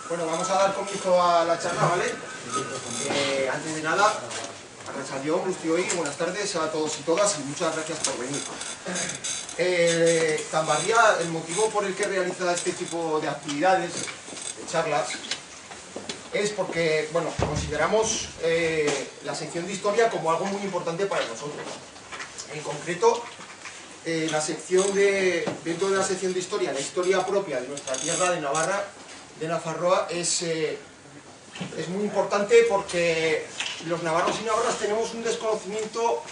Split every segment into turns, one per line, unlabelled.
Bueno, vamos a dar comienzo a la charla, ¿vale? Antes de nada, Arratsaldeon, Guztioi, buenas tardes a todos y todas y muchas gracias por venir. Tambarria, el motivo por el que realiza este tipo de actividades, de charlas, es porque, bueno, consideramos la sección de historia como algo muy importante para nosotros. En concreto, dentro de la sección de historia, la historia propia de nuestra tierra de Navarra, de Nafarroa, es muy importante porque los navarros y navarras tenemos un desconocimiento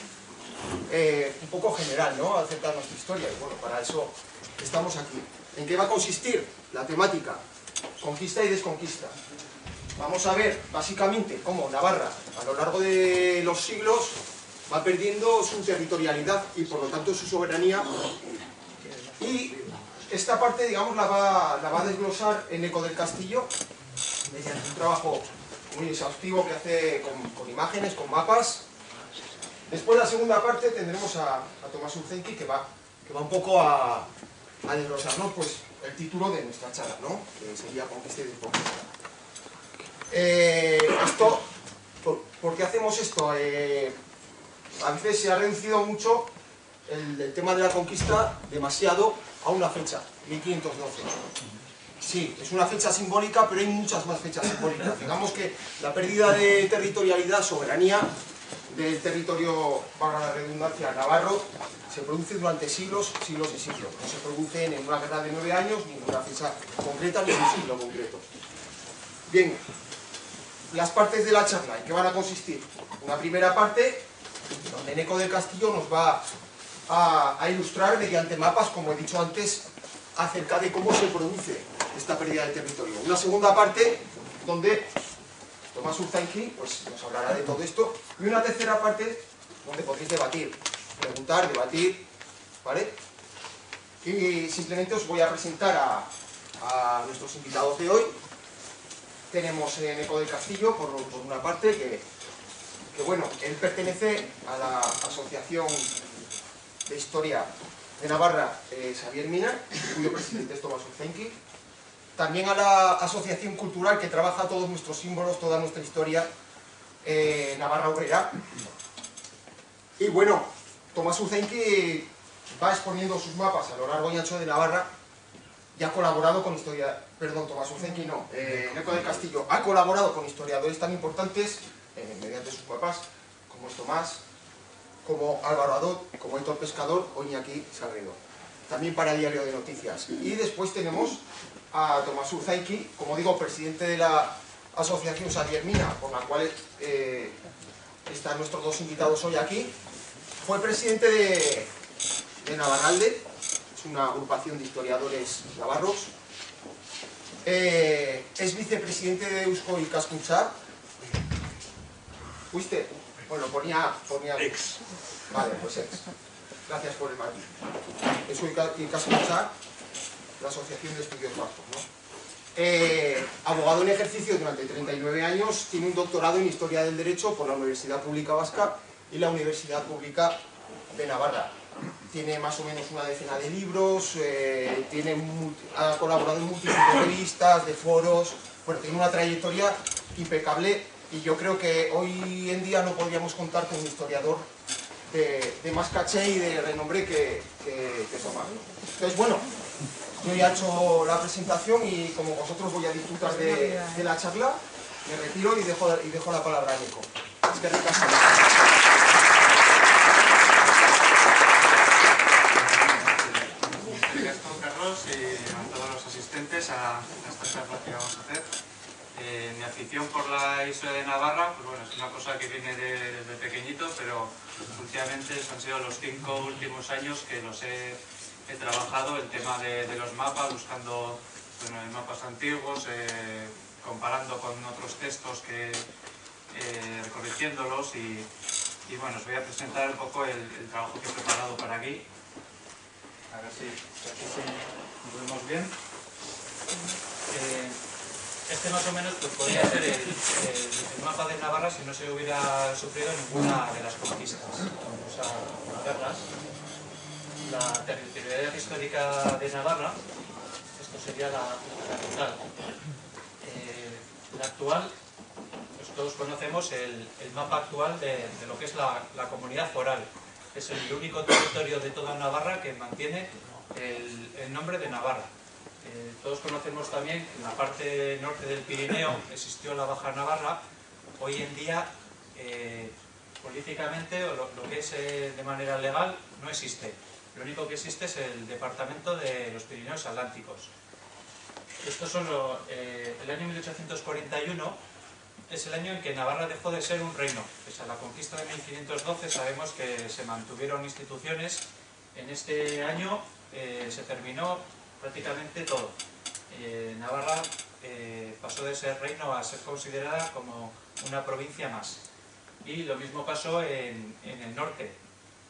un poco general, ¿no?, acerca de nuestra historia, y bueno, para eso estamos aquí. ¿En qué va a consistir la temática? Conquista y desconquista. Vamos a ver básicamente cómo Navarra a lo largo de los siglos va perdiendo su territorialidad y por lo tanto su soberanía, y esta parte, digamos, la va a desglosar Eneco del Castillo mediante un trabajo muy exhaustivo que hace con imágenes, con mapas. Después, la segunda parte, tendremos a Tomás Urzenki, que va un poco a desglosarnos, pues, el título de nuestra charla, ¿no?, que sería Conquista y Desconquista. ¿Por qué hacemos esto? A veces se ha reducido mucho el tema de la conquista demasiado a una fecha, 1512. Sí, es una fecha simbólica, pero hay muchas más fechas simbólicas. Digamos que la pérdida de territorialidad, soberanía del territorio, para la redundancia, navarro, se produce durante siglos y siglos. No se produce en una guerra de 9 años, ni en una fecha concreta, ni en un siglo concreto. Bien, las partes de la charla, ¿en qué van a consistir? Una primera parte, donde Eneco del Castillo nos va a ilustrar mediante mapas, como he dicho antes, acerca de cómo se produce esta pérdida de territorio. Una segunda parte, donde Tomás Urzenki, pues, nos hablará de todo esto. Y una tercera parte, donde podréis debatir, preguntar, debatir, ¿vale? Y simplemente os voy a presentar a nuestros invitados de hoy. Tenemos Eneco del Castillo, por una parte, que bueno, él pertenece a la Asociación de Historia de Navarra, Xavier Mina, cuyo presidente es Tomás Urzenki. También a la Asociación Cultural, que trabaja todos nuestros símbolos, toda nuestra historia, Navarra Obrera. Y bueno, Tomás Urzenki va exponiendo sus mapas a lo largo y ancho de Navarra y ha colaborado con Tomás Urzenki no, Eneco del Castillo ha colaborado con historiadores tan importantes mediante sus mapas, como es Tomás, como Álvaro Adot, como Héctor Pescador o Iñaki Salguero, también para el Diario de Noticias. Y después tenemos a Tomás Urzenki, como digo, presidente de la Asociación Xavier Mina, por la cual están nuestros dos invitados hoy aquí. Fue presidente de Navarralde, es una agrupación de historiadores navarros. Es vicepresidente de Eusko Ikaskuntza. ¿Fuiste? Bueno, ponía...
Ex.
Vale, pues ex. Gracias por el matiz. Eusko Ikaskuntza, la Asociación de Estudios Vascos, ¿no? Abogado en ejercicio durante 39 años, tiene un doctorado en Historia del Derecho por la Universidad Pública Vasca y la Universidad Pública de Navarra. Tiene más o menos una decena de libros, ha colaborado en múltiples revistas, de foros. Bueno, tiene una trayectoria impecable y yo creo que hoy en día no podríamos contar con un historiador de más caché y de renombre que Tomás. Entonces, bueno, yo ya he hecho la presentación y como vosotros voy a disfrutar de la charla, me retiro y dejo la palabra a Eneco. Es que ricasco.
Carlos y a todos los asistentes a esta charla que vamos a hacer. Mi afición por la historia de Navarra, pues bueno, es una cosa que viene desde pequeñito, pero últimamente han sido los 5 últimos años que he trabajado el tema de los mapas, buscando, bueno, mapas antiguos, comparando con otros textos, corrigiéndolos y bueno, os voy a presentar un poco el trabajo que he preparado para aquí. A ver si nos vemos bien. Este más o menos pues, podría ser el mapa de Navarra si no se hubiera sufrido ninguna de las conquistas. Vamos a verlas. La territorialidad histórica de Navarra, esto sería la capital.
actual, pues todos conocemos el mapa actual de lo que es la comunidad foral. Es el único territorio de toda Navarra que mantiene el nombre de Navarra. Todos conocemos también que en la parte norte del Pirineo existió la Baja Navarra. Hoy en día, políticamente, o lo que es de manera legal, no existe. Lo único que existe es el departamento de los Pirineos Atlánticos. Estos son el año 1841 es el año en que Navarra dejó de ser un reino. Pese a la conquista de 1512 sabemos que se mantuvieron instituciones. En este año se terminó prácticamente todo. Navarra pasó de ser reino a ser considerada como una provincia más. Y lo mismo pasó en el norte.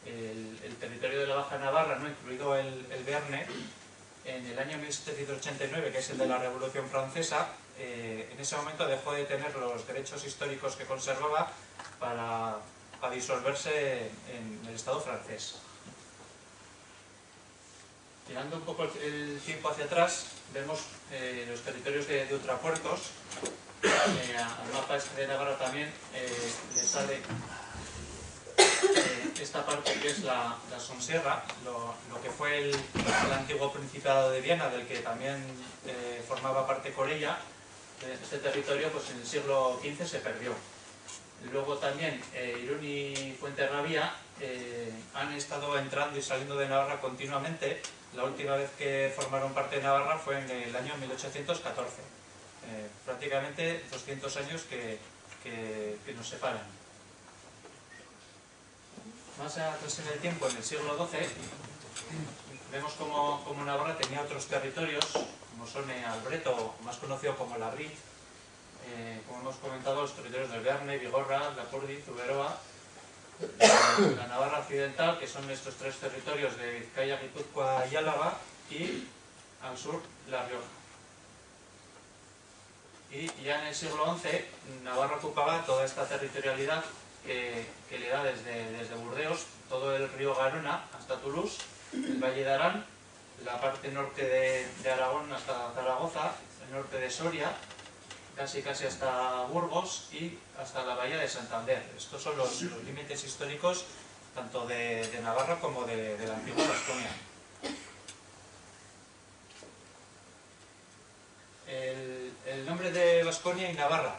El territorio de la Baja Navarra, no incluido el Bearne, en el año 1789, que es el de la Revolución Francesa, en ese momento dejó de tener los derechos históricos que conservaba para disolverse en el Estado francés. Tirando un poco el tiempo hacia atrás, vemos los territorios de ultrapuertos. Al mapa este de Navarra también le sale esta parte que es la Sonsierra, lo que fue el antiguo Principado de Viena, del que también formaba parte Corella. Este territorio pues en el siglo XV se perdió. Luego también Irún y Fuenterrabía han estado entrando y saliendo de Navarra continuamente. La última vez que formaron parte de Navarra fue en el año 1814. Prácticamente 200 años que nos separan. Más atrás en el tiempo, en el siglo XII, vemos como Navarra tenía otros territorios, como son Albreto, más conocido como la Brit, como hemos comentado, los territorios del Bearne, Vigorra, Lapurdi, Zuberoa, la Navarra Occidental, que son estos tres territorios de Vizcaya, Guipúzcoa y Álava, y al sur La Rioja. Y ya en el siglo XI, Navarra ocupaba toda esta territorialidad que le da desde Burdeos, todo el río Garona hasta Toulouse, el Valle de Arán, la parte norte de Aragón hasta Zaragoza, el norte de Soria, casi hasta Burgos y hasta la bahía de Santander. Estos son los límites históricos tanto de Navarra como de la antigua Vasconia. El nombre de Vasconia y Navarra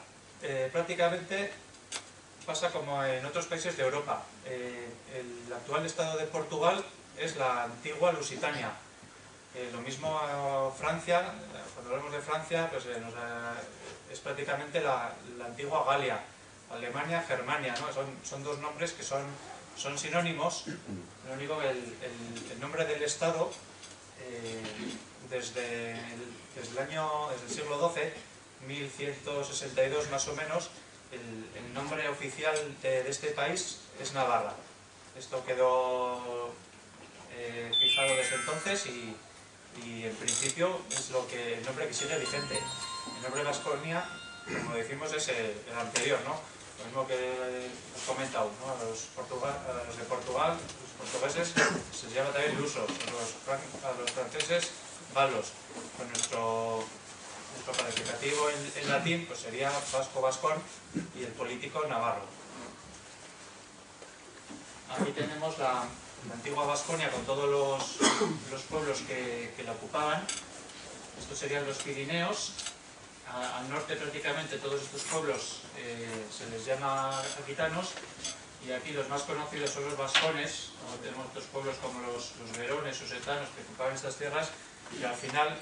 prácticamente pasa como en otros países de Europa. El actual estado de Portugal es la antigua Lusitania. Lo mismo Francia, cuando hablamos de Francia, pues es prácticamente la antigua Galia. Alemania, Germania, ¿no? Son dos nombres que son sinónimos. Lo único que el nombre del estado, desde el siglo XII, 1162 más o menos, el nombre oficial de este país es Navarra. Esto quedó fijado desde entonces y en principio es el nombre que sigue vigente. El nombre de Vasconia, como decimos, es el anterior, ¿no? Lo mismo que os he comentado, ¿no? A los de Portugal, los portugueses, se les llama también lusos, a los franceses, valos. Con nuestro calificativo en latín pues sería vasco, vascón, y el político navarro. Aquí tenemos la antigua Vasconia con todos los pueblos que la ocupaban. Estos serían los Pirineos. Al norte prácticamente todos estos pueblos se les llama aquitanos, y aquí los más conocidos son los vascones. Tenemos otros pueblos como los verones, osetanos, que ocupaban estas tierras, y al final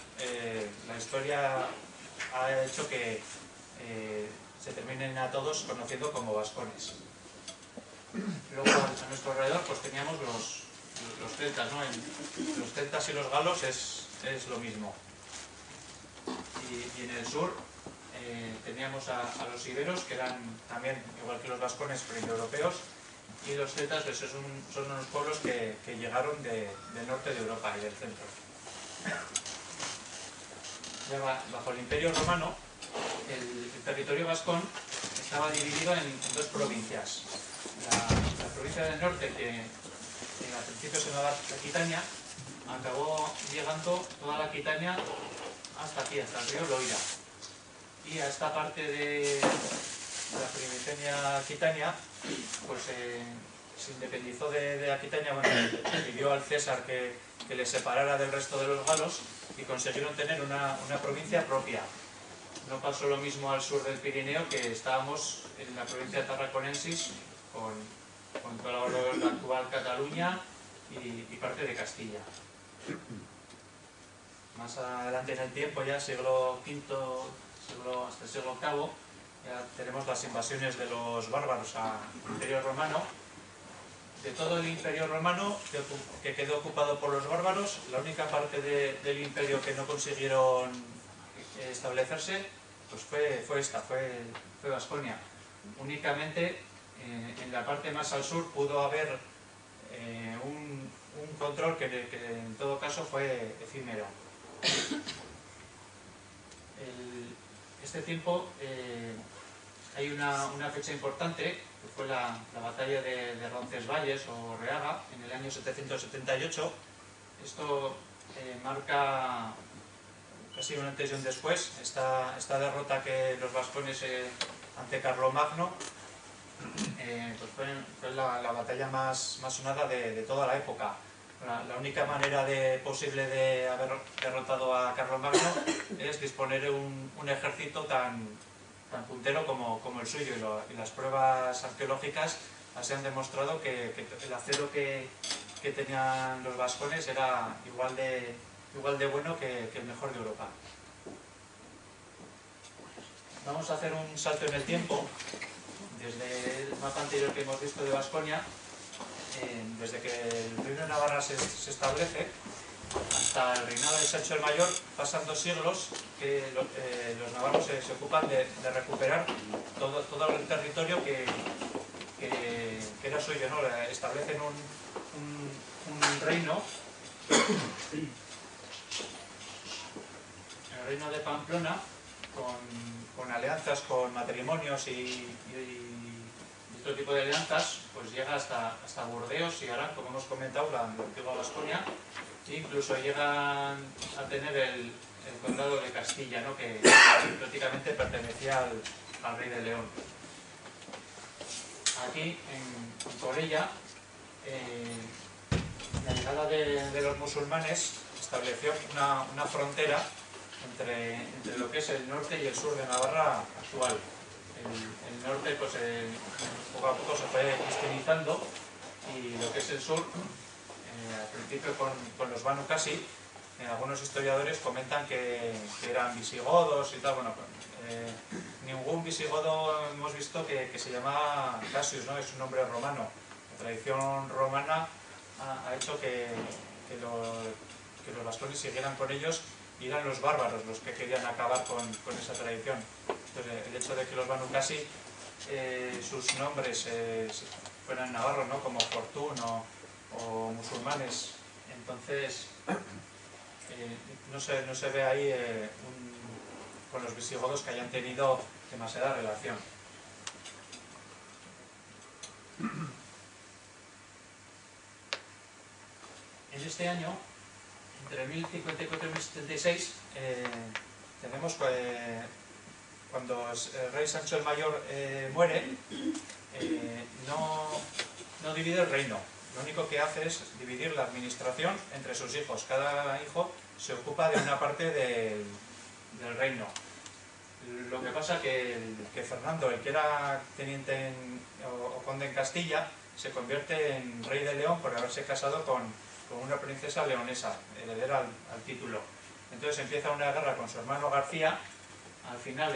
la historia ha hecho que se terminen a todos conociendo como vascones. Luego a nuestro alrededor pues teníamos los celtas, ¿no? Los celtas y los galos es lo mismo. Y en el sur teníamos a los iberos, que eran también, igual que los vascones, pre-europeos, y los celtas pues, son unos pueblos que llegaron del norte de Europa y del centro. Ya bajo el Imperio Romano, el territorio vascón estaba dividido en dos provincias. La provincia del norte, que al principio se llamaba Aquitania, acabó llegando toda la Aquitania hasta aquí, hasta el río Loira. y a esta parte de la primigenia Aquitania, pues se independizó de Aquitania, bueno, le pidió al César que le separara del resto de los galos y consiguieron tener una provincia propia. No pasó lo mismo al sur del Pirineo, que estábamos en la provincia Tarraconensis con toda la actual Cataluña y parte de Castilla. Más adelante en el tiempo, ya siglo V, hasta el siglo VIII, ya tenemos las invasiones de los bárbaros al Imperio Romano. De todo el Imperio Romano que quedó ocupado por los bárbaros, la única parte del imperio que no consiguieron establecerse, pues fue Baskonia. Únicamente en la parte más al sur pudo haber un control que en todo caso fue efímero. Este tiempo hay una fecha importante, que fue la batalla de Roncesvalles o Reaga, en el año 778. Esto marca casi un antes y un después, esta derrota que los vascones ante Carlomagno, pues fue la batalla más sonada de toda la época. La única manera posible de haber derrotado a Carlomagno es disponer de un ejército tan puntero como el suyo, y las pruebas arqueológicas así han demostrado que el acero que tenían los vascones era igual de bueno que el mejor de Europa. Vamos a hacer un salto en el tiempo, desde el mapa anterior que hemos visto de Baskonia, desde que el reino de Navarra se establece hasta el reinado de Sancho el Mayor. Pasan 2 siglos que los navarros se ocupan de recuperar todo el territorio que era suyo, ¿no? Establecen un reino, el reino de Pamplona, con alianzas, con matrimonios y otro tipo de alianzas, pues llega hasta Burdeos y Arán, como hemos comentado, la antigua Baskonia. Incluso llegan a tener el condado de Castilla, ¿no? Que prácticamente pertenecía al rey de León. Aquí, en Corella, la llegada de los musulmanes estableció una frontera entre lo que es el norte y el sur de Navarra actual. El norte, pues, poco a poco se fue cristianizando, y lo que es el sur, al principio con los Banu Qasi, algunos historiadores comentan que eran visigodos y tal. Bueno, ningún visigodo hemos visto que se llamaba Cassius, ¿no? Es un nombre romano. La tradición romana ha hecho que los vascones siguieran con ellos, y eran los bárbaros los que querían acabar con esa tradición. Entonces, el hecho de que los Banu Qasi, sus nombres fueran navarros, ¿no? Como Fortún o musulmanes, entonces no se ve ahí con los visigodos que hayan tenido demasiada relación. En este año, entre 1054 y 1076, tenemos cuando el rey Sancho el Mayor muere, no divide el reino. Lo único que hace es dividir la administración entre sus hijos. Cada hijo se ocupa de una parte del reino. Lo que pasa que Fernando, el que era teniente o conde en Castilla, se convierte en rey de León por haberse casado con una princesa leonesa, heredera al título. Entonces empieza una guerra con su hermano García. Al final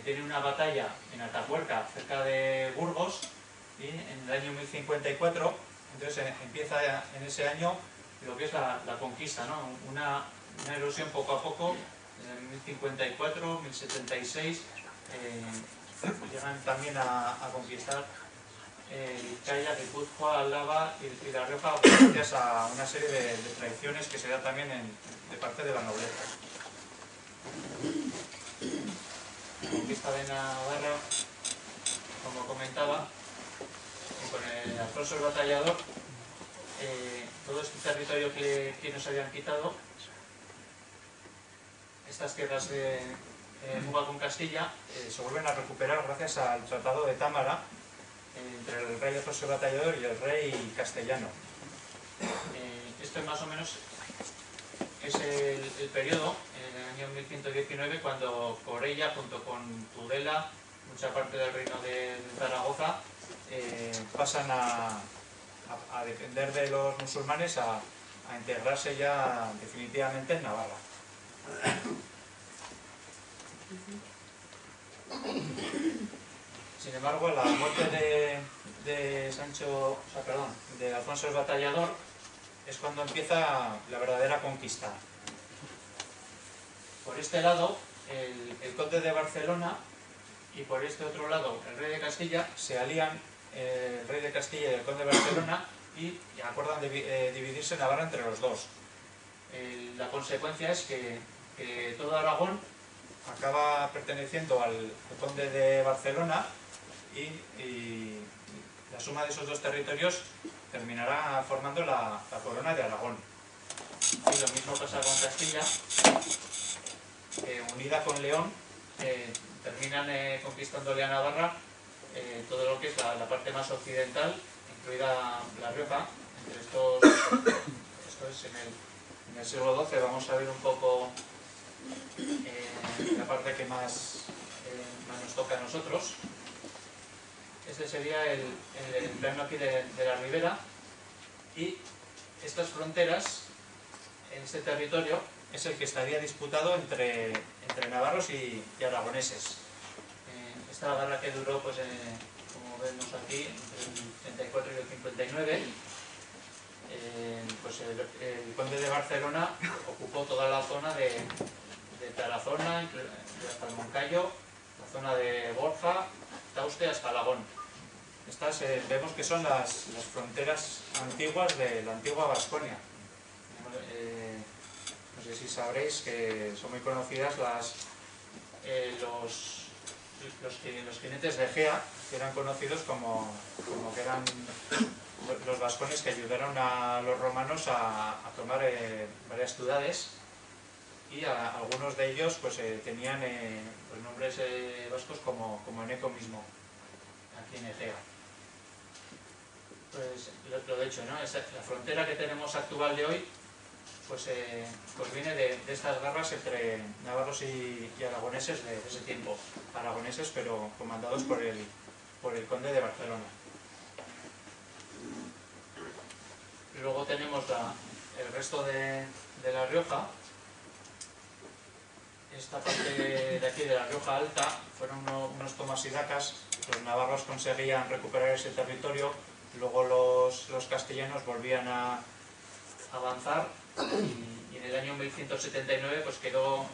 tiene una batalla en Atapuerca, cerca de Burgos, y en el año 1054, entonces empieza en ese año lo que es la conquista, ¿no? Una erosión poco a poco. En 1054, 1076, llegan también a conquistar Vizcaya, Guipúzcoa, Álava y La Rioja, gracias a una serie de traiciones que se da también de parte de la nobleza. La conquista de Navarra, como comentaba, con el Alfonso el Batallador, todo este territorio que nos habían quitado, estas tierras fuga con Castilla, se vuelven a recuperar gracias al Tratado de Támara entre el rey Alfonso Batallador y el rey castellano. Esto más o menos es el periodo, en el año 1119, cuando Corella, junto con Tudela, mucha parte del reino de Zaragoza, pasan a defender de los musulmanes, a integrarse ya definitivamente en Navarra. Sin embargo, a la muerte de Alfonso el Batallador es cuando empieza la verdadera conquista. Por este lado, el conde de Barcelona, y por este otro lado, el rey de Castilla, se alían el rey de Castilla y el conde de Barcelona y acuerdan dividirse Navarra entre los dos. La consecuencia es que todo Aragón acaba perteneciendo al conde de Barcelona y la suma de esos dos territorios terminará formando la corona de Aragón. Y lo mismo pasa con Castilla, unida con León, terminan conquistándole a Navarra todo lo que es la parte más occidental, incluida La Rioja. Entre esto es en el siglo XII. Vamos a ver un poco la parte que más nos toca a nosotros. Este sería el plano aquí de la ribera, y estas fronteras, este territorio es el que estaría disputado entre navarros y aragoneses. Esta guerra que duró, pues, como vemos aquí, entre el 34 y el 59, pues el conde de Barcelona ocupó toda la zona de Tarazona, hasta el Moncayo, la zona de Borja, Tauste hasta Alagón. Estas vemos que son las fronteras antiguas de la antigua Vasconia. No sé si sabréis que son muy conocidas los jinetes de Egea, que eran conocidos como que eran los vascones que ayudaron a los romanos a tomar varias ciudades, y algunos de ellos pues tenían los nombres vascos como Eneco mismo, aquí en Egea. Pues lo de hecho, ¿no? La frontera que tenemos actual de hoy pues viene de estas guerras entre navarros y aragoneses de ese tiempo. Aragoneses, pero comandados por el conde de Barcelona. Luego tenemos el resto de La Rioja. Esta parte de aquí de La Rioja Alta fueron unos tomas y dacas. Los navarros conseguían recuperar ese territorio, luego los castellanos volvían a avanzar, y en el año 1179 pues quedó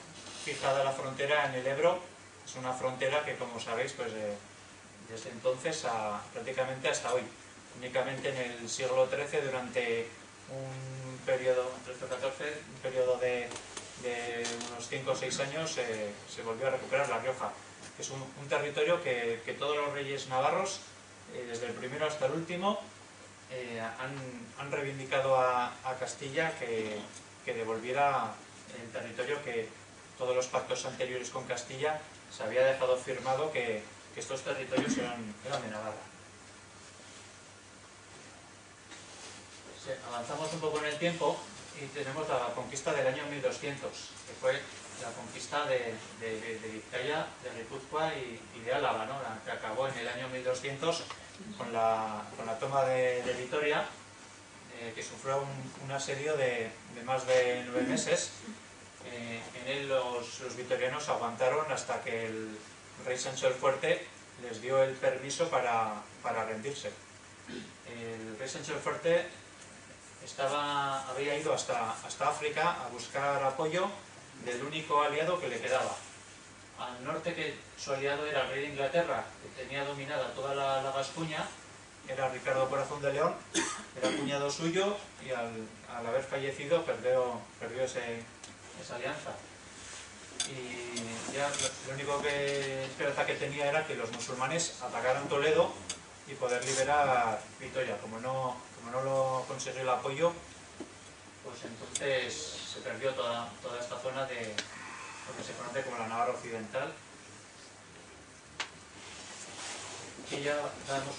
fijada la frontera en el Ebro. Es una frontera que, como sabéis, pues desde entonces prácticamente hasta hoy. Únicamente en el siglo XIII, durante un periodo, un periodo de unos 5 o 6 años, se volvió a recuperar La Rioja. Es un territorio que todos los reyes navarros, desde el primero hasta el último, han reivindicado a Castilla que devolviera el territorio que todos los pactos anteriores con Castilla se había dejado firmado que estos territorios eran de Navarra. Avanzamos un poco en el tiempo y tenemos la conquista del año 1200, que fue la conquista de Vizcaya, de Guipúzcoa y de Álava, ¿no? Que acabó en el año 1200 con la toma de Vitoria, que sufrió un asedio de más de 9 meses. En él los vitorianos aguantaron hasta que el rey Sancho el Fuerte les dio el permiso para rendirse. El rey Sancho el Fuerte había ido hasta África a buscar apoyo del único aliado que le quedaba. Al norte, que su aliado era el rey de Inglaterra, que tenía dominada toda la Gascuña, era Ricardo Corazón de León, era cuñado suyo, y al haber fallecido perdió esa alianza. Y ya lo único esperanza que tenía era que los musulmanes atacaran Toledo y poder liberar Vitoria. Como no lo consiguió el apoyo, pues entonces se perdió toda esta zona de lo que se conoce como la Navarra Occidental. Y ya damos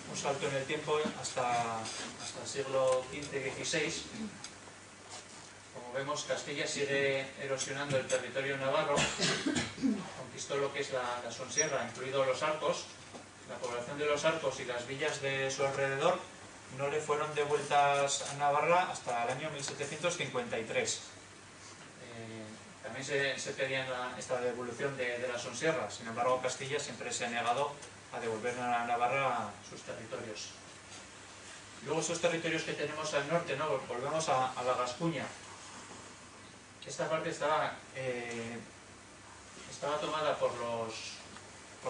un salto en el tiempo hasta el siglo XV-XVI. Como vemos, Castilla sigue erosionando el territorio navarro, conquistó lo que es la Sonsierra, incluidos los Arcos. La población de los Arcos y las villas de su alrededor no le fueron devueltas a Navarra hasta el año 1753. También se pedía esta devolución de la Sonsierra, sin embargo Castilla siempre se ha negado a devolver a Navarra sus territorios. Luego esos territorios que tenemos al norte, ¿no? Volvemos a la Gascuña. Esta parte estaba tomada por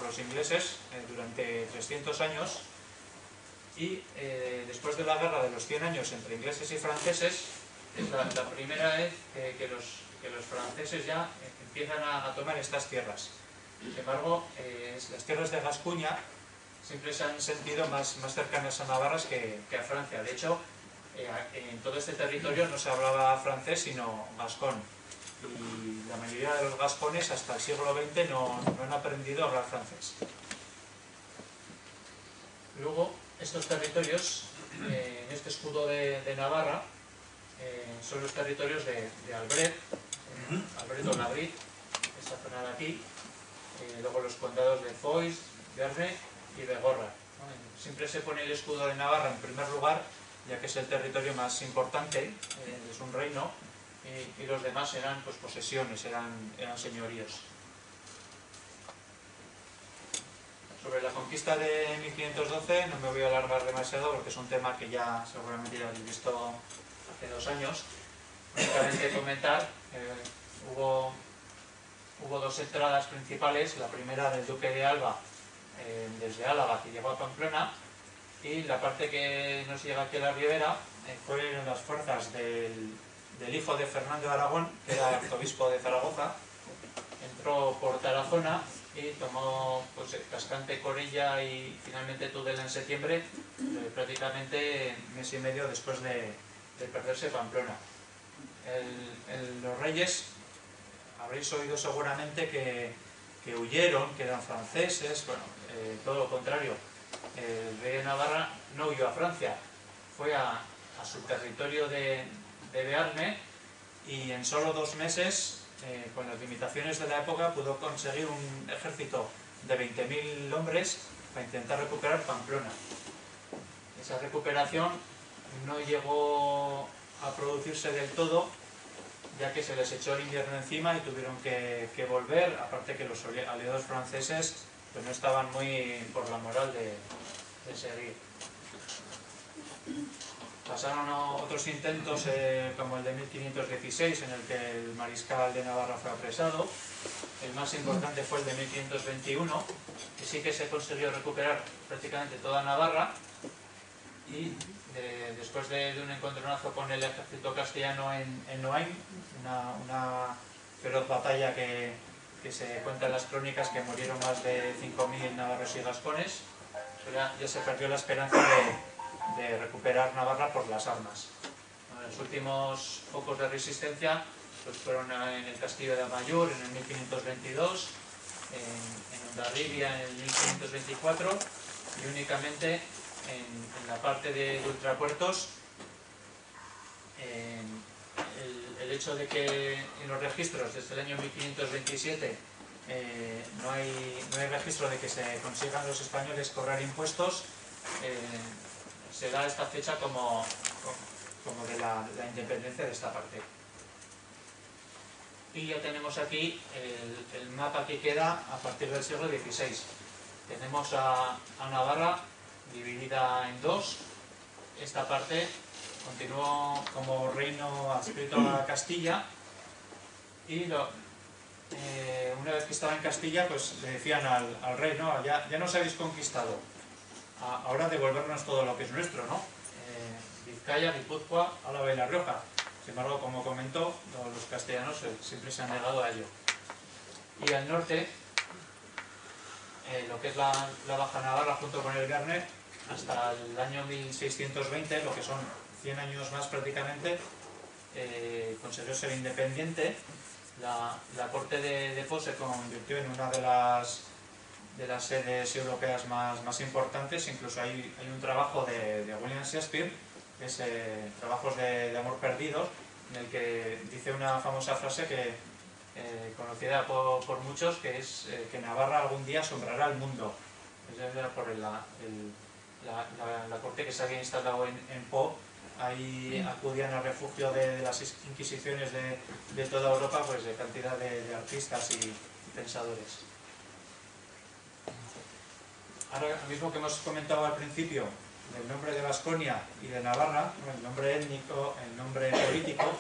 los ingleses durante 300 años y después de la guerra de los 100 años entre ingleses y franceses es la primera vez que los franceses ya empiezan a tomar estas tierras. Sin embargo, las tierras de Gascuña siempre se han sentido más cercanas a Navarra que a Francia. De hecho, en todo este territorio no se hablaba francés sino gascón. Y la mayoría de los gascones hasta el siglo XX no han aprendido a hablar francés. Luego, estos territorios, en este escudo de Navarra, son los territorios de Albret, Albret o Labrit, esa zona de aquí, luego los condados de Foix, Bearne y Begorra. Siempre se pone el escudo de Navarra en primer lugar, ya que es el territorio más importante, es un reino, y los demás eran pues, posesiones, eran señoríos. Sobre la conquista de 1512 no me voy a alargar demasiado porque es un tema que ya seguramente ya habéis visto hace 2 años. Únicamente comentar, hubo 2 entradas principales, la primera del duque de Alba desde Álava, que llegó a Pamplona, y la parte que nos llega aquí a la Ribera fueron las fuerzas del hijo de Fernando de Aragón, que era arzobispo de Zaragoza. Entró por Tarazona y tomó pues, Cascante, Corella y finalmente Tudela en septiembre, prácticamente mes y medio después de perderse Pamplona. Los reyes, habréis oído seguramente que huyeron, que eran franceses. Bueno, todo lo contrario. El rey de Navarra no huyó a Francia, fue a su territorio de Bearne y en solo 2 meses, con las limitaciones de la época, pudo conseguir un ejército de 20.000 hombres para intentar recuperar Pamplona. Esa recuperación no llegó a producirse del todo, ya que se les echó el invierno encima y tuvieron que volver, aparte que los aliados franceses pues, no estaban muy por la moral de seguir. Pasaron otros intentos como el de 1516, en el que el mariscal de Navarra fue apresado. El más importante fue el de 1521, que sí que se consiguió recuperar prácticamente toda Navarra, y después de un encontronazo con el ejército castellano en Noain, una feroz batalla que se cuenta en las crónicas, que murieron más de 5.000 navarros y gascones, ya se perdió la esperanza de recuperar Navarra por las armas. Los últimos focos de resistencia pues fueron en el castillo de Amayur en el 1522, en Hondarribia en el 1524 y únicamente en la parte de ultrapuertos. El hecho de que en los registros desde el año 1527 no hay registro de que se consigan los españoles cobrar impuestos, se da esta fecha como de la independencia de esta parte. Y ya tenemos aquí el mapa que queda a partir del siglo XVI. Tenemos a Navarra dividida en 2. Esta parte continuó como reino adscrito a Castilla y una vez que estaba en Castilla pues le decían al rey, no, ya nos habéis conquistado, ahora devolvernos todo lo que es nuestro, ¿no? Vizcaya, Guipúzcoa, Álava y La Rioja. Sin embargo, como comentó, los castellanos siempre se han negado a ello. Y al norte, lo que es la Baja Navarra junto con el Bearne, hasta el año 1620, lo que son 100 años más prácticamente, consiguió ser independiente La corte de Po se convirtió en una de las sedes europeas más importantes. Incluso hay un trabajo de William Shakespeare, que es Trabajos de amor perdidos, en el que dice una famosa frase que conocida por muchos, que es que Navarra algún día asombrará al mundo. Esa era por la corte que se había instalado en Po. Ahí acudían al refugio de las inquisiciones de toda Europa, pues de cantidad de artistas y pensadores. Ahora mismo que hemos comentado al principio del nombre de Baskonia y de Navarra, el nombre étnico, el nombre político,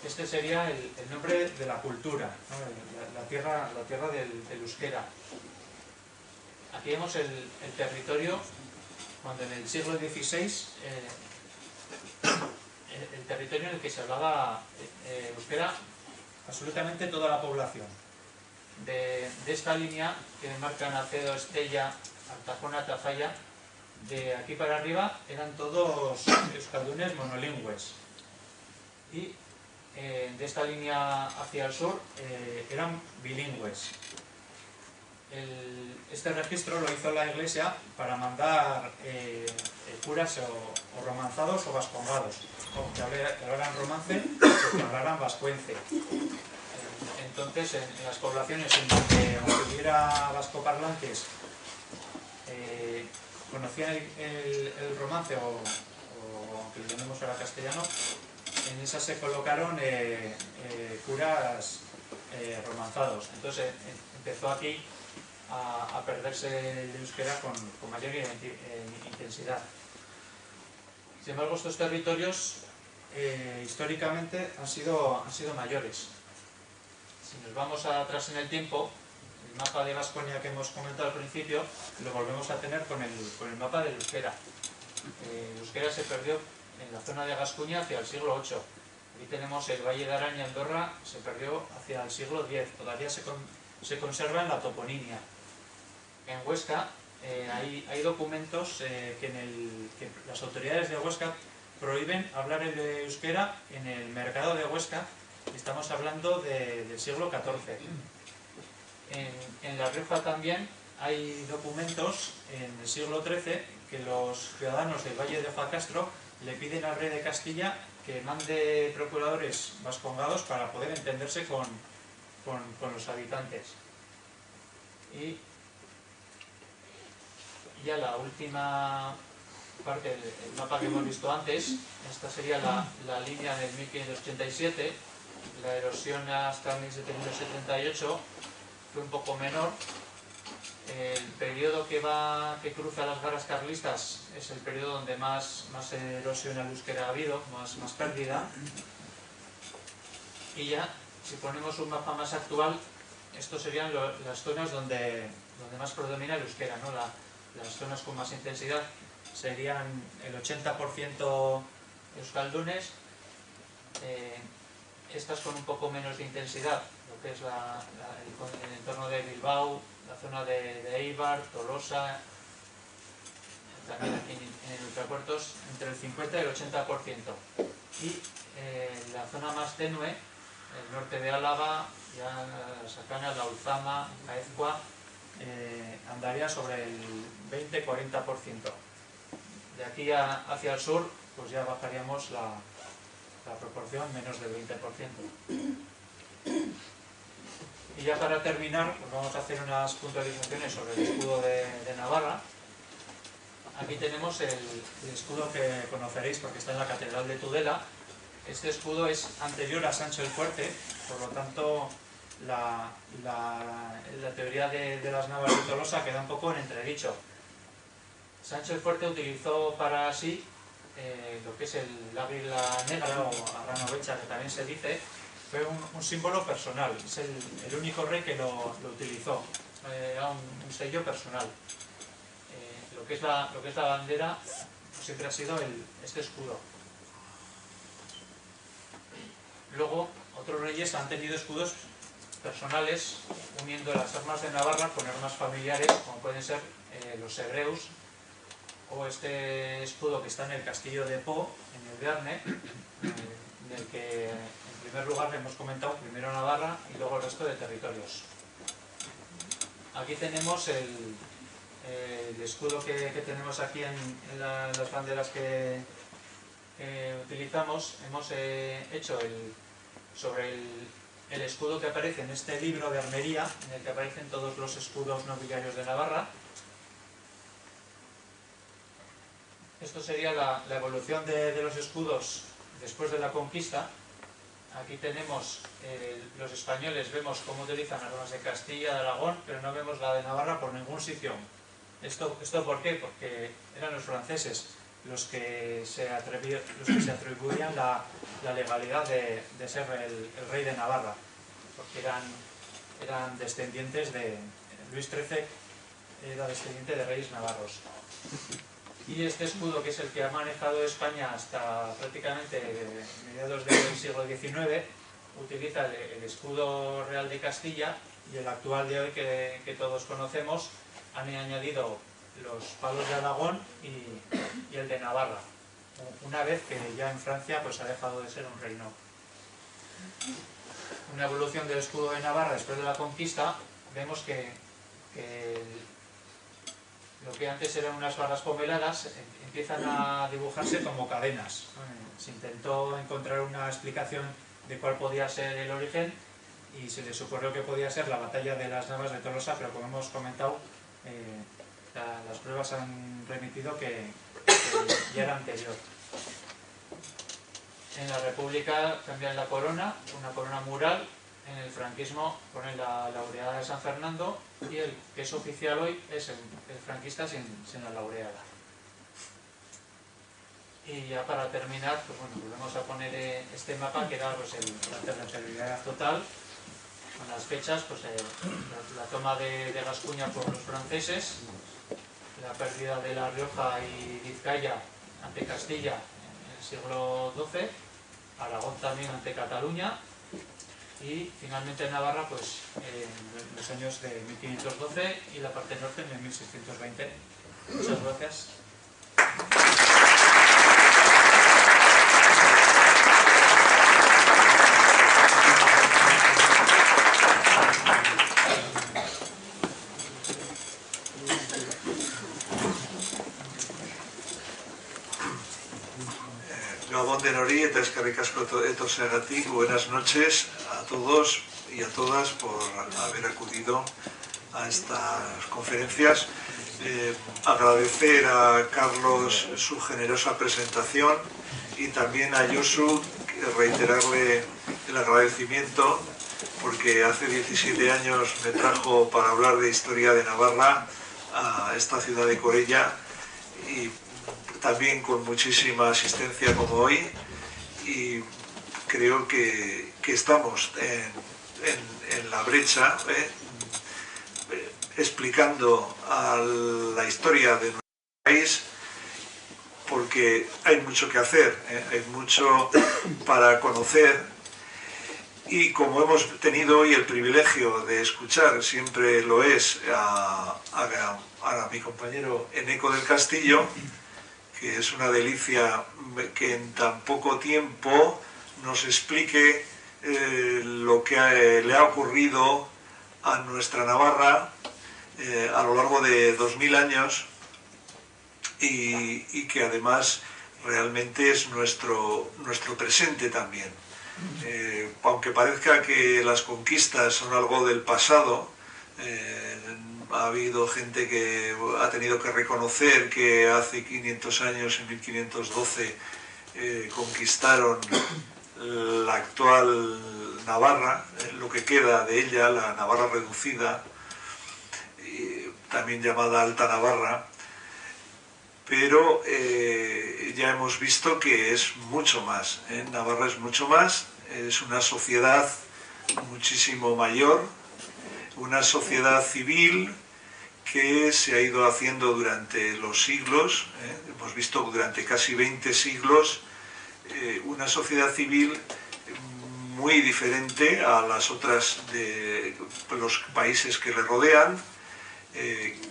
este sería el nombre de la cultura, ¿no? la tierra del euskera. Aquí vemos el territorio cuando en el siglo XVI el territorio en el que se hablaba euskera absolutamente toda la población. De esta línea que marcan Acedo, Estella, Artajona, Tafalla, de aquí para arriba eran todos euskaldunes monolingües. Y de esta línea hacia el sur eran bilingües. Este registro lo hizo la Iglesia para mandar curas o romanzados o vascongados, o que hablaran romance o que hablaran vascuence. Entonces, en las poblaciones en donde hubiera vascoparlantes conocían el romance o aunque lo llamemos ahora castellano, en esas se colocaron curas romanzados. Entonces empezó aquí a perderse el euskera con mayor intensidad. Sin embargo, estos territorios históricamente han sido mayores. Si nos vamos atrás en el tiempo, el mapa de Baskonia que hemos comentado al principio lo volvemos a tener con el mapa del euskera. El euskera se perdió en la zona de Gascuña hacia el siglo VIII. Aquí tenemos el Valle de Araña, Andorra, se perdió hacia el siglo X. Todavía se conserva en la toponimia. En Huesca hay documentos que las autoridades de Huesca prohíben hablar el euskera en el mercado de Huesca. Estamos hablando del siglo XIV. En La Rioja también hay documentos en el siglo XIII que los ciudadanos del Valle de Ojacastro le piden al rey de Castilla que mande procuradores vascongados para poder entenderse con los habitantes. Y ya la última parte del mapa que hemos visto antes, esta sería la línea del 1587, la erosión hasta 1778 fue un poco menor. El periodo que cruza las garras carlistas es el periodo donde más erosión al euskera ha habido, más pérdida. Y ya, si ponemos un mapa más actual, estos serían las zonas donde más predomina el euskera, ¿no? Las zonas con más intensidad serían el 80% euskaldunes, estas con un poco menos de intensidad, lo que es el entorno de Bilbao, la zona de Eibar, Tolosa, también aquí en ultrapuertos, entre el 50 y el 80%. Y la zona más tenue, el norte de Álava, ya la Sacana, la Ulzama, Aezcua, andaría sobre el 20-40%. De aquí hacia el sur, pues ya bajaríamos la proporción, menos del 20%. Y ya para terminar, pues vamos a hacer unas puntualizaciones sobre el escudo de Navarra. Aquí tenemos el escudo que conoceréis porque está en la Catedral de Tudela. Este escudo es anterior a Sancho el Fuerte, por lo tanto la teoría de las navas de Tolosa queda un poco en entredicho. Sancho el Fuerte utilizó para sí lo que es el águila negra o arranovecha, que también se dice, fue un símbolo personal, es el único rey que lo utilizó, era un sello personal. Lo que es la bandera siempre ha sido este escudo. Luego, otros reyes han tenido escudos personales uniendo las armas de Navarra con armas familiares, como pueden ser los hebreus, o este escudo que está en el castillo de Po, en el Bearne, en el que en primer lugar hemos comentado primero Navarra y luego el resto de territorios. Aquí tenemos el escudo que tenemos aquí en las banderas que utilizamos. Hemos hecho sobre el escudo que aparece en este libro de armería, en el que aparecen todos los escudos nobiliarios de Navarra. Esto sería la evolución de los escudos después de la conquista. Aquí tenemos los españoles, vemos cómo utilizan armas de Castilla, de Aragón, pero no vemos la de Navarra por ningún sitio. ¿Esto por qué? Porque eran los franceses los que se atribuían la legalidad de ser el rey de Navarra, porque eran descendientes de Luis XIII, era descendiente de reyes navarros. Y este escudo, que es el que ha manejado España hasta prácticamente mediados del siglo XIX, utiliza el escudo real de Castilla, y el actual de hoy que todos conocemos han añadido los palos de Aragón y el de Navarra, una vez que ya en Francia pues ha dejado de ser un reino. Una evolución del escudo de Navarra después de la conquista. Vemos que lo que antes eran unas barras pomeladas empiezan a dibujarse como cadenas. Se intentó encontrar una explicación de cuál podía ser el origen y se les ocurrió que podía ser la batalla de las Navas de Tolosa, pero como hemos comentado, las pruebas han remitido que ya era anterior. En la República cambian la corona, una corona mural. En el franquismo ponen la laureada de San Fernando, y el que es oficial hoy es el franquista sin la laureada. Y ya para terminar, pues bueno, volvemos a poner este mapa, que era pues la territorialidad total, con las fechas, pues la toma de Gascuña por los franceses, la pérdida de La Rioja y Vizcaya ante Castilla en el siglo XII, Aragón también ante Cataluña, y finalmente Navarra pues en los años de 1512 y la parte norte en 1620. Muchas gracias.
Gabón de Nori, eta eskerrik asko etortzeagatik. Buenas noches a todos y a todas por haber acudido a estas conferencias. Agradecer a Carlos su generosa presentación y también a Josu reiterarle el agradecimiento, porque hace 17 años me trajo para hablar de historia de Navarra a esta ciudad de Corella, y también con muchísima asistencia como hoy, y creo que estamos en la brecha, explicando la historia de nuestro país, porque hay mucho que hacer, hay mucho para conocer, y como hemos tenido hoy el privilegio de escuchar, siempre lo es, a mi compañero Eneco del Castillo, que es una delicia que en tan poco tiempo nos explique lo que le ha ocurrido a nuestra Navarra a lo largo de 2000 años, y que además realmente es nuestro presente también. Aunque parezca que las conquistas son algo del pasado, ha habido gente que ha tenido que reconocer que hace 500 años, en 1512, conquistaron la actual Navarra, lo que queda de ella, la Navarra reducida, también llamada Alta Navarra, pero ya hemos visto que es mucho más. Navarra es mucho más, es una sociedad muchísimo mayor, una sociedad civil que se ha ido haciendo durante los siglos, hemos visto durante casi 20 siglos, una sociedad civil muy diferente a las otras de los países que le rodean,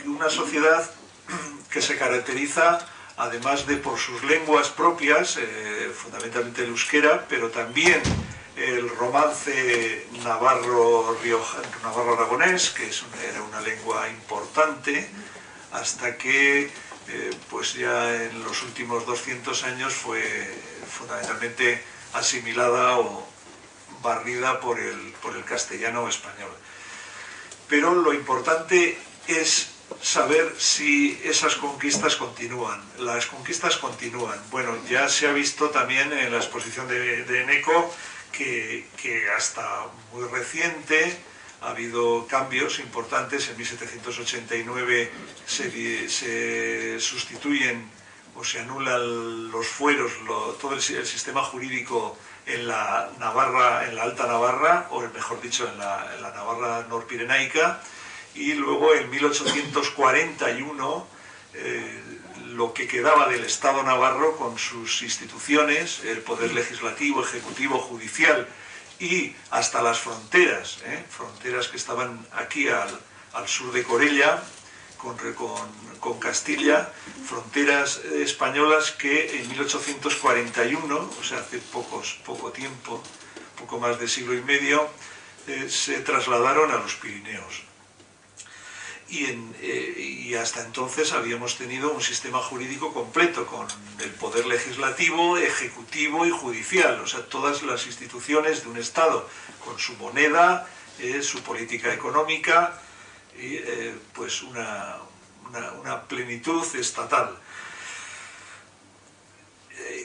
una sociedad que se caracteriza, además de por sus lenguas propias, fundamentalmente el euskera, pero también el romance navarro-aragonés, que era una lengua importante, hasta que pues ya en los últimos 200 años fue fundamentalmente asimilada o barrida por el castellano español. Pero lo importante es saber si esas conquistas continúan. Las conquistas continúan. Bueno, ya se ha visto también en la exposición de Eneco que hasta muy reciente ha habido cambios importantes. En 1789 se sustituyen o se anulan los fueros, todo el sistema jurídico en la Navarra, en la Alta Navarra, o mejor dicho, en la Navarra norpirenaica, y luego en 1841 lo que quedaba del Estado navarro con sus instituciones, el poder legislativo, ejecutivo, judicial y hasta las fronteras, fronteras que estaban aquí al sur de Corella con Castilla, fronteras españolas que en 1841, o sea, hace poco tiempo, poco más de siglo y medio, se trasladaron a los Pirineos. Y hasta entonces habíamos tenido un sistema jurídico completo, con el poder legislativo, ejecutivo y judicial, o sea, todas las instituciones de un Estado, con su moneda, su política económica, y pues una plenitud estatal.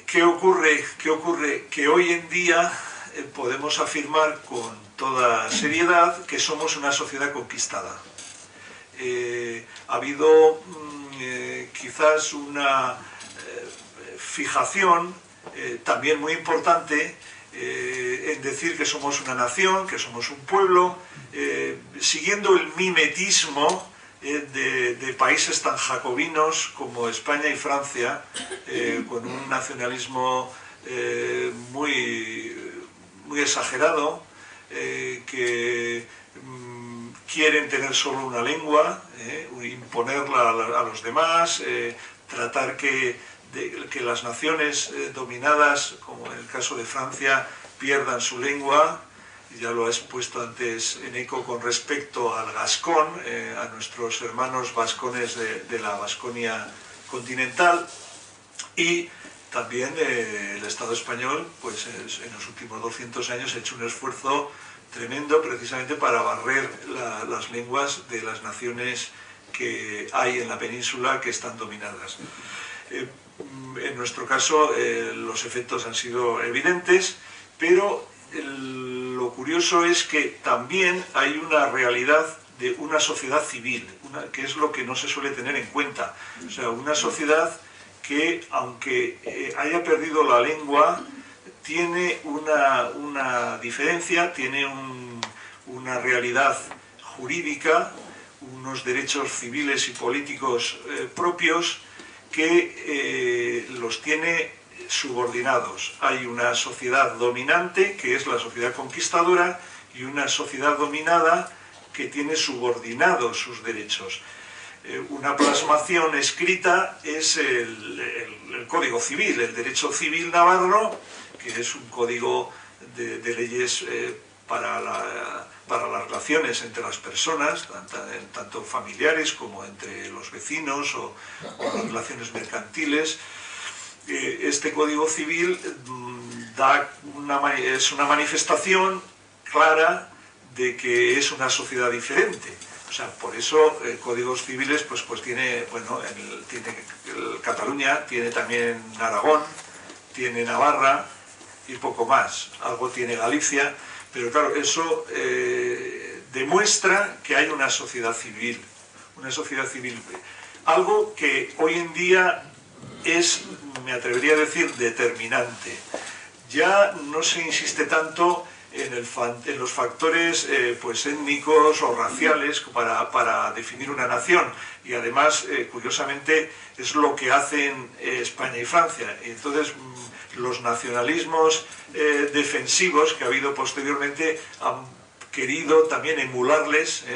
¿Qué ocurre? Que hoy en día podemos afirmar con toda seriedad que somos una sociedad conquistada. Ha habido quizás una fijación también muy importante en decir que somos una nación, que somos un pueblo, siguiendo el mimetismo de países tan jacobinos como España y Francia, con un nacionalismo muy exagerado, que quieren tener solo una lengua, imponerla a los demás, tratar que las naciones dominadas, como en el caso de Francia, pierdan su lengua. Ya lo ha expuesto antes Eneco con respecto al gascón, a nuestros hermanos vascones de la Vasconia continental, y también el Estado español, pues en los últimos 200 años ha hecho un esfuerzo tremendo precisamente para barrer las lenguas de las naciones que hay en la península que están dominadas. En nuestro caso los efectos han sido evidentes, pero lo curioso es que también hay una realidad de una sociedad civil, que es lo que no se suele tener en cuenta. O sea, una sociedad que, aunque haya perdido la lengua, tiene una diferencia, tiene una realidad jurídica, unos derechos civiles y políticos propios que los tiene subordinados. Hay una sociedad dominante, que es la sociedad conquistadora, y una sociedad dominada que tiene subordinados sus derechos. Una plasmación escrita es el Código Civil, el derecho civil navarro, que es un código de leyes para las relaciones entre las personas, tanto familiares como entre los vecinos o las relaciones mercantiles. Este Código Civil es una manifestación clara de que es una sociedad diferente. O sea, por eso códigos civiles pues tiene, bueno, Cataluña, tiene también Aragón, tiene Navarra y poco más. Algo tiene Galicia, pero claro, eso demuestra que hay una sociedad civil. Algo que hoy en día es, me atrevería a decir, determinante. Ya no se insiste tanto en los factores pues étnicos o raciales para definir una nación, y además curiosamente es lo que hacen España y Francia. Y entonces los nacionalismos defensivos que ha habido posteriormente han querido también emularles,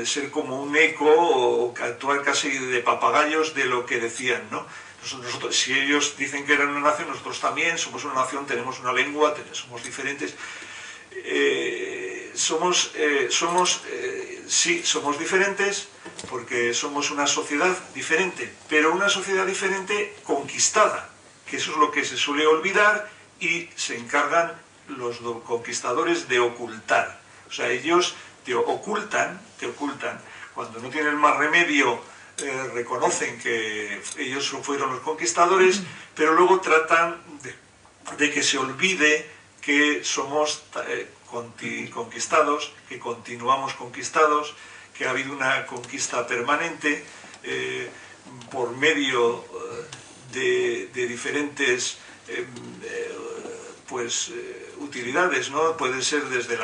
ser como un eco o actuar casi de papagayos de lo que decían, ¿no? Nosotros, si ellos dicen que eran una nación, nosotros también somos una nación, tenemos una lengua, somos diferentes. sí, somos diferentes, porque somos una sociedad diferente, pero una sociedad diferente conquistada, que eso es lo que se suele olvidar y se encargan los conquistadores de ocultar. O sea, ellos te ocultan, cuando no tienen más remedio, reconocen que ellos fueron los conquistadores, pero luego tratan de que se olvide que somos conquistados, que continuamos conquistados, que ha habido una conquista permanente por medio de diferentes utilidades, ¿no? Puede ser desde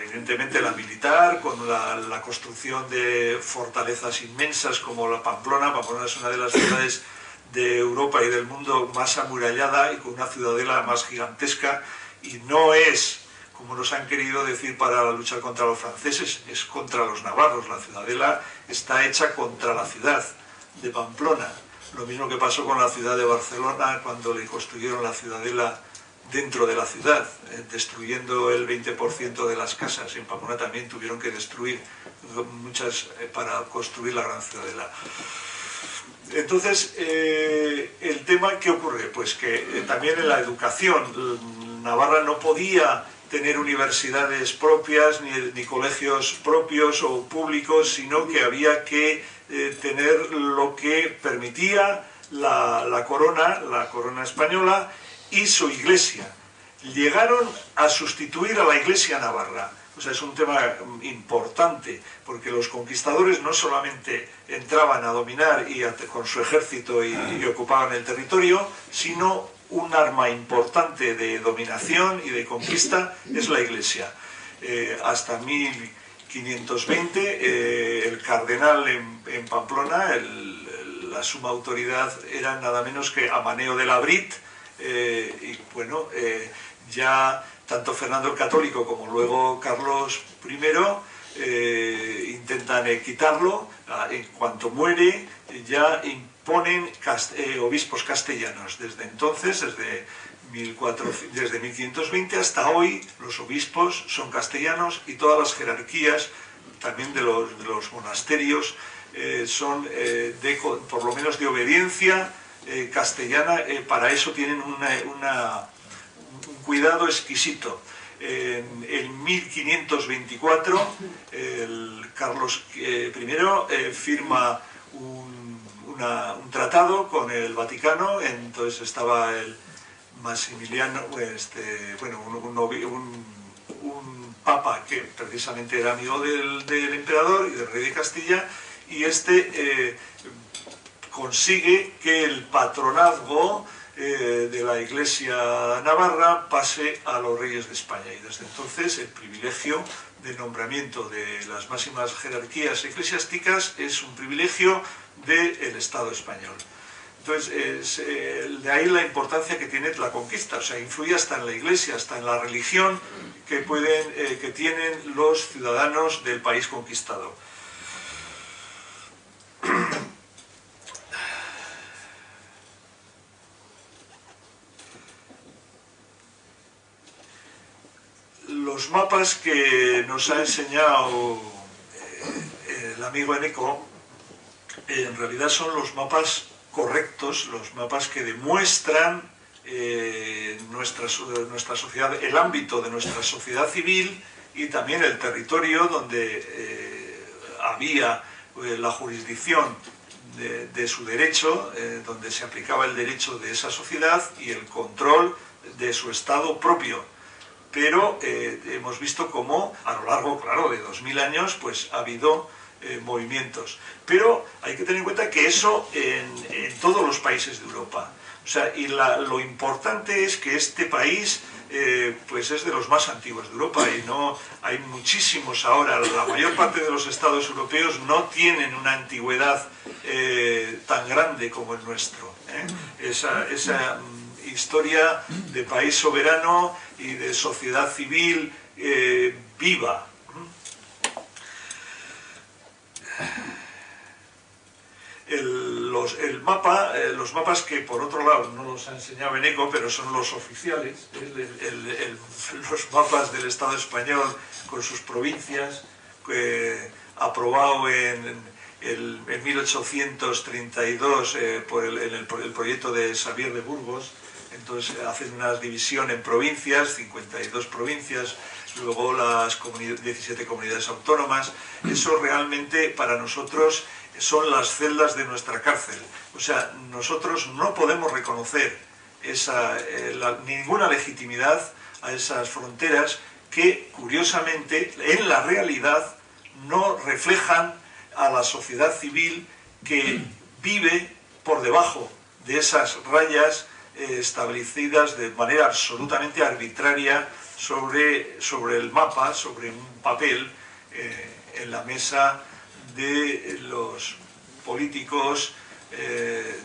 evidentemente la militar, con la construcción de fortalezas inmensas como la Pamplona. Pamplona es una de las ciudades de Europa y del mundo más amurallada y con una ciudadela más gigantesca, y no es, como nos han querido decir, para luchar contra los franceses, es contra los navarros. La ciudadela está hecha contra la ciudad de Pamplona. Lo mismo que pasó con la ciudad de Barcelona cuando le construyeron la ciudadela dentro de la ciudad, destruyendo el 20% de las casas. En Pamplona también tuvieron que destruir muchas para construir la gran ciudadela. Entonces, el tema, ¿qué ocurre? Pues que también en la educación, Navarra no podía tener universidades propias, ni colegios propios o públicos, sino que había que tener lo que permitía la corona española y su iglesia. Llegaron a sustituir a la iglesia navarra. O sea, es un tema importante, porque los conquistadores no solamente entraban a dominar con su ejército y ocupaban el territorio, sino un arma importante de dominación y de conquista es la iglesia. Hasta 1520 el cardenal en Pamplona, la suma autoridad, era nada menos que Amaneo de Labrit, y bueno, ya tanto Fernando el Católico como luego Carlos I intentan quitarlo. En cuanto muere, ya imponen obispos castellanos. Desde entonces, desde 1520 hasta hoy, los obispos son castellanos, y todas las jerarquías, también de los monasterios, son por lo menos de obediencia castellana. Para eso tienen un cuidado exquisito. En 1524 Carlos I firma un tratado con el Vaticano. Entonces estaba el Maximiliano, un papa que precisamente era amigo del emperador y del rey de Castilla, y consigue que el patronazgo de la Iglesia navarra pase a los reyes de España, y desde entonces el privilegio de nombramiento de las máximas jerarquías eclesiásticas es un privilegio del Estado español. Entonces, de ahí la importancia que tiene la conquista. O sea, influye hasta en la Iglesia, hasta en la religión que tienen los ciudadanos del país conquistado. Los mapas que nos ha enseñado el amigo Eneco, en realidad son los mapas correctos, los mapas que demuestran nuestra sociedad, el ámbito de nuestra sociedad civil, y también el territorio donde había la jurisdicción de su derecho, donde se aplicaba el derecho de esa sociedad y el control de su estado propio. Pero hemos visto cómo a lo largo, claro, de 2000 años, pues ha habido movimientos. Pero hay que tener en cuenta que eso en todos los países de Europa. O sea, y lo importante es que este país pues es de los más antiguos de Europa, y no hay muchísimos ahora. La mayor parte de los estados europeos no tienen una antigüedad tan grande como el nuestro. Esa historia de país soberano y de sociedad civil viva. los mapas que por otro lado no los ha enseñado Eneco, pero son los oficiales, los mapas del Estado español con sus provincias, aprobado en 1832 por el proyecto de Xavier de Burgos. Entonces hacen una división en provincias, 52 provincias, luego las 17 comunidades autónomas. Eso realmente para nosotros son las celdas de nuestra cárcel. O sea, nosotros no podemos reconocer ninguna legitimidad a esas fronteras que, curiosamente, en la realidad no reflejan a la sociedad civil que vive por debajo de esas rayas establecidas de manera absolutamente arbitraria sobre el mapa, sobre un papel en la mesa de los políticos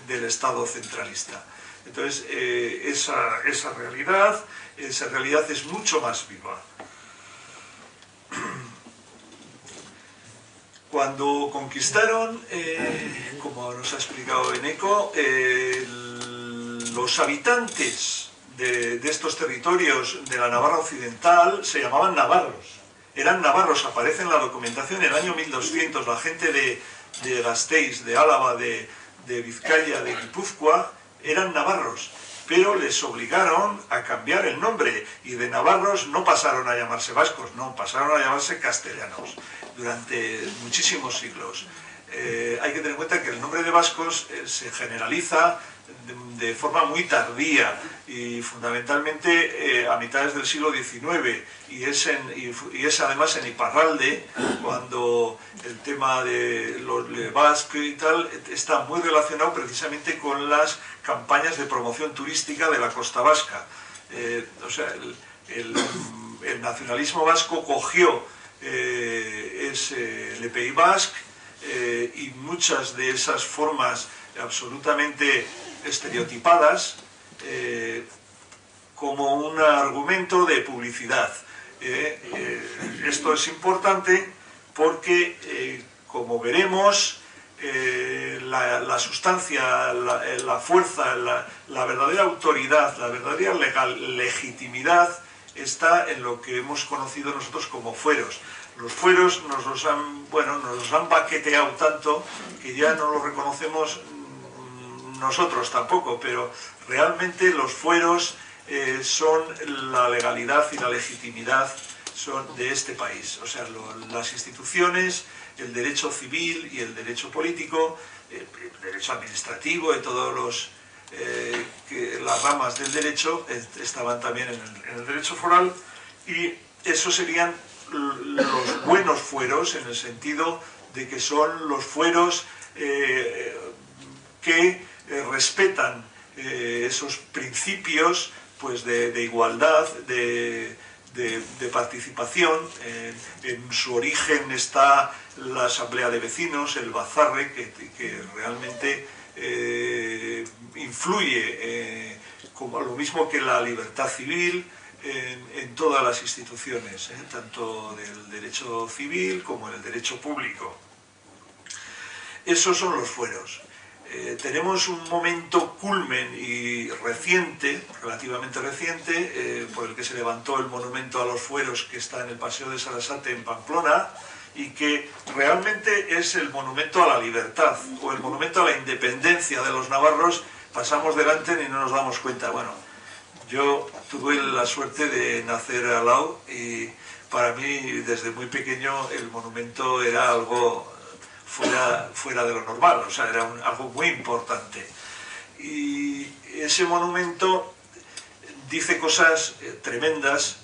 del Estado centralista. Entonces, esa realidad es mucho más viva. Cuando conquistaron, como nos ha explicado Eneco, los habitantes de estos territorios de la Navarra occidental se llamaban navarros. Eran navarros, aparece en la documentación en el año 1200, la gente de Gasteiz, de Álava, de Vizcaya, de Guipúzcoa, eran navarros, pero les obligaron a cambiar el nombre y de navarros no pasaron a llamarse vascos, no, pasaron a llamarse castellanos durante muchísimos siglos. Hay que tener en cuenta que el nombre de vascos se generaliza de forma muy tardía y fundamentalmente a mitades del siglo XIX y es además en Iparralde cuando el tema de los vascos y tal está muy relacionado precisamente con las campañas de promoción turística de la costa vasca. O sea, el nacionalismo vasco cogió le Pays Basque y muchas de esas formas absolutamente estereotipadas como un argumento de publicidad. Esto es importante porque, como veremos, la sustancia, la fuerza, la verdadera autoridad, la verdadera legitimidad está en lo que hemos conocido nosotros como fueros. Los fueros nos los han baqueteado tanto que ya no los reconocemos nosotros tampoco, pero realmente los fueros son la legalidad y la legitimidad de este país. O sea, las instituciones, el derecho civil y el derecho político, el derecho administrativo y todos las ramas del derecho estaban también en el derecho foral, y esos serían los buenos fueros, en el sentido de que son los fueros que respetan esos principios pues de igualdad, de participación. En su origen está la asamblea de vecinos, el bazarre, que realmente influye como lo mismo que la libertad civil en todas las instituciones, tanto del derecho civil como el derecho público. Esos son los fueros. Tenemos un momento culmen y reciente, relativamente reciente, por el que se levantó el monumento a los fueros que está en el Paseo de Sarasate en Pamplona, y que realmente es el monumento a la libertad o el monumento a la independencia de los navarros. Pasamos delante y no nos damos cuenta. Bueno, yo tuve la suerte de nacer al lado y para mí desde muy pequeño el monumento era algo fuera de lo normal, o sea, era algo muy importante. Y ese monumento dice cosas tremendas.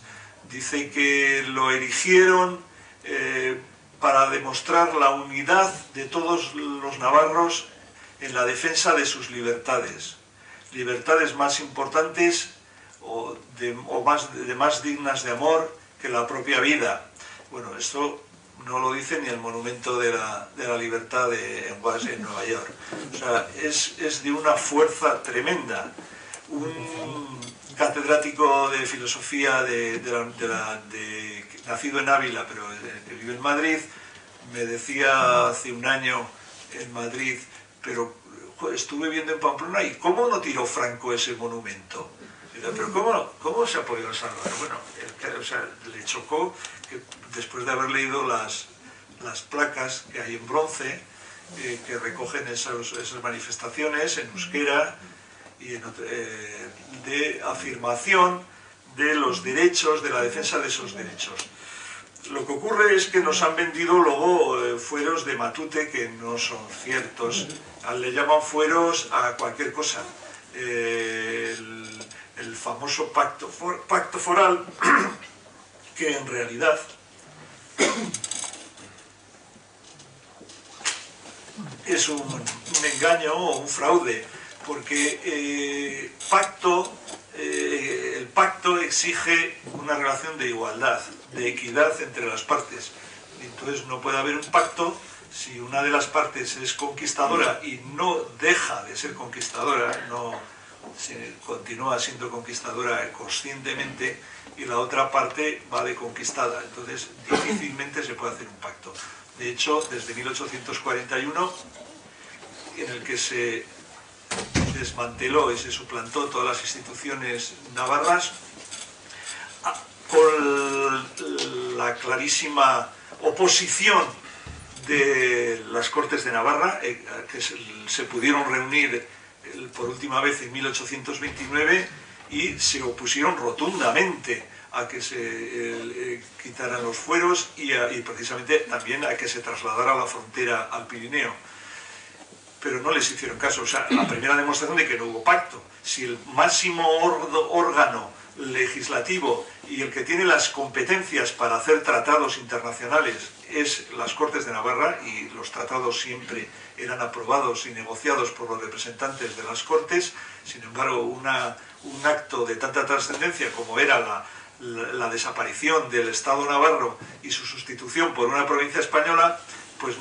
Dice que lo erigieron para demostrar la unidad de todos los navarros en la defensa de sus libertades. Libertades más importantes o más dignas de amor que la propia vida. Bueno, esto no lo dice ni el monumento de la libertad en Nueva York. O sea, es de una fuerza tremenda. Un catedrático de filosofía nacido en Ávila, pero que vive en Madrid, me decía hace un año en Madrid, pero estuve viendo en Pamplona, ¿y cómo no tiró Franco ese monumento? Pero ¿cómo se ha podido salvar? Bueno, o sea, le chocó que después de haber leído las placas que hay en bronce, que recogen esas manifestaciones en euskera y de afirmación de los derechos, de la defensa de esos derechos. Lo que ocurre es que nos han vendido luego fueros de Matute que no son ciertos. Le llaman fueros a cualquier cosa. El famoso pacto foral, que en realidad es un engaño o un fraude, porque el pacto exige una relación de igualdad, de equidad entre las partes. Entonces no puede haber un pacto si una de las partes es conquistadora y no deja de ser conquistadora, continúa siendo conquistadora conscientemente, y la otra parte va de conquistada. Entonces difícilmente se puede hacer un pacto. De hecho, desde 1841, en el que se desmanteló y se suplantó todas las instituciones navarras, con la clarísima oposición de las Cortes de Navarra, que se pudieron reunir por última vez en 1829 y se opusieron rotundamente a que se quitaran los fueros y precisamente también a que se trasladara la frontera al Pirineo. Pero no les hicieron caso. O sea, la primera demostración de que no hubo pacto. Si el máximo órgano legislativo y el que tiene las competencias para hacer tratados internacionales es las Cortes de Navarra, y los tratados siempre eran aprobados y negociados por los representantes de las Cortes, sin embargo un acto de tanta trascendencia como era la desaparición del Estado navarro y su sustitución por una provincia española, pues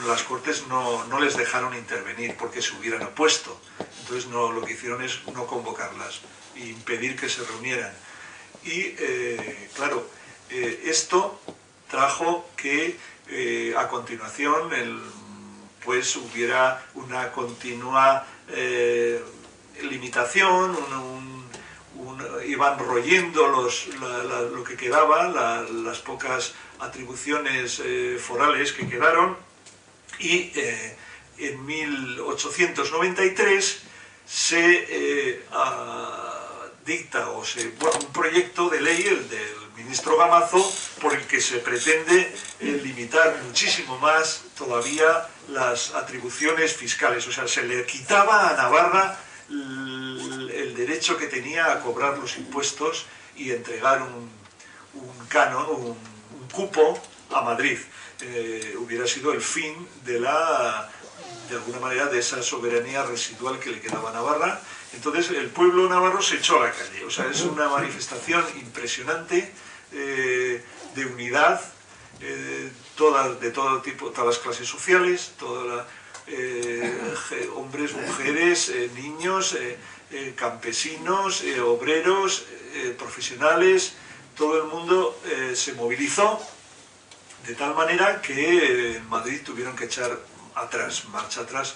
las Cortes no les dejaron intervenir porque se hubieran opuesto. Entonces lo que hicieron es no convocarlas e impedir que se reunieran. Y claro, esto trajo que a continuación pues hubiera una continua limitación, iban royendo lo que quedaba, las pocas atribuciones forales que quedaron, y en 1893 se dicta un proyecto de ley, el del ministro Gamazo, por el que se pretende limitar muchísimo más todavía las atribuciones fiscales. O sea, se le quitaba a Navarra el derecho que tenía a cobrar los impuestos y entregar un canon, un cupo a Madrid. Hubiera sido el fin de alguna manera de esa soberanía residual que le quedaba a Navarra. Entonces el pueblo navarro se echó a la calle. O sea, es una manifestación impresionante de unidad, de todo tipo, todas las clases sociales, hombres, mujeres, niños, campesinos, obreros, profesionales. Todo el mundo se movilizó de tal manera que en Madrid tuvieron que echar marcha atrás.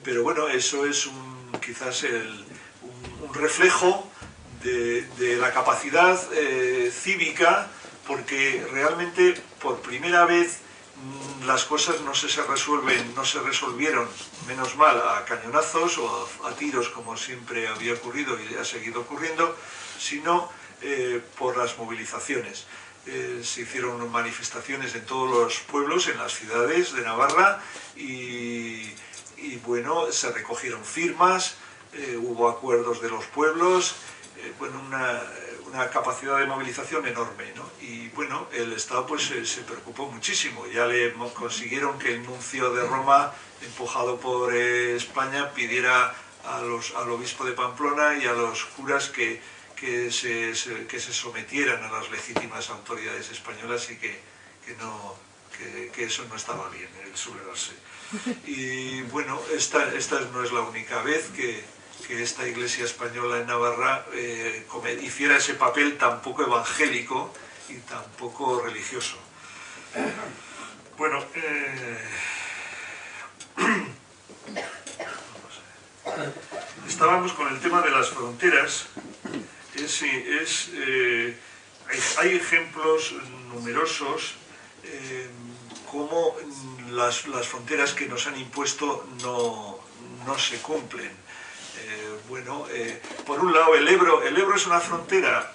Pero bueno, eso es quizás un reflejo de la capacidad cívica, porque realmente por primera vez las cosas no se resolvieron, menos mal, a cañonazos o a tiros, como siempre había ocurrido y ha seguido ocurriendo, sino por las movilizaciones. Se hicieron manifestaciones en todos los pueblos, en las ciudades de Navarra, y bueno, se recogieron firmas, hubo acuerdos de los pueblos, bueno, una capacidad de movilización enorme, ¿no? Y bueno, el Estado pues se preocupó muchísimo. Ya consiguieron que el nuncio de Roma, empujado por España, pidiera al obispo de Pamplona y a los curas que se sometieran a las legítimas autoridades españolas y que eso no estaba bien, el sublevarse. Y bueno, esta no es la única vez que esta Iglesia española en Navarra hiciera ese papel tan poco evangélico y tan poco religioso. Bueno, vamos a ver. estábamos con el tema de las fronteras. Hay ejemplos numerosos cómo las fronteras que nos han impuesto no se cumplen. Por un lado el Ebro es una frontera,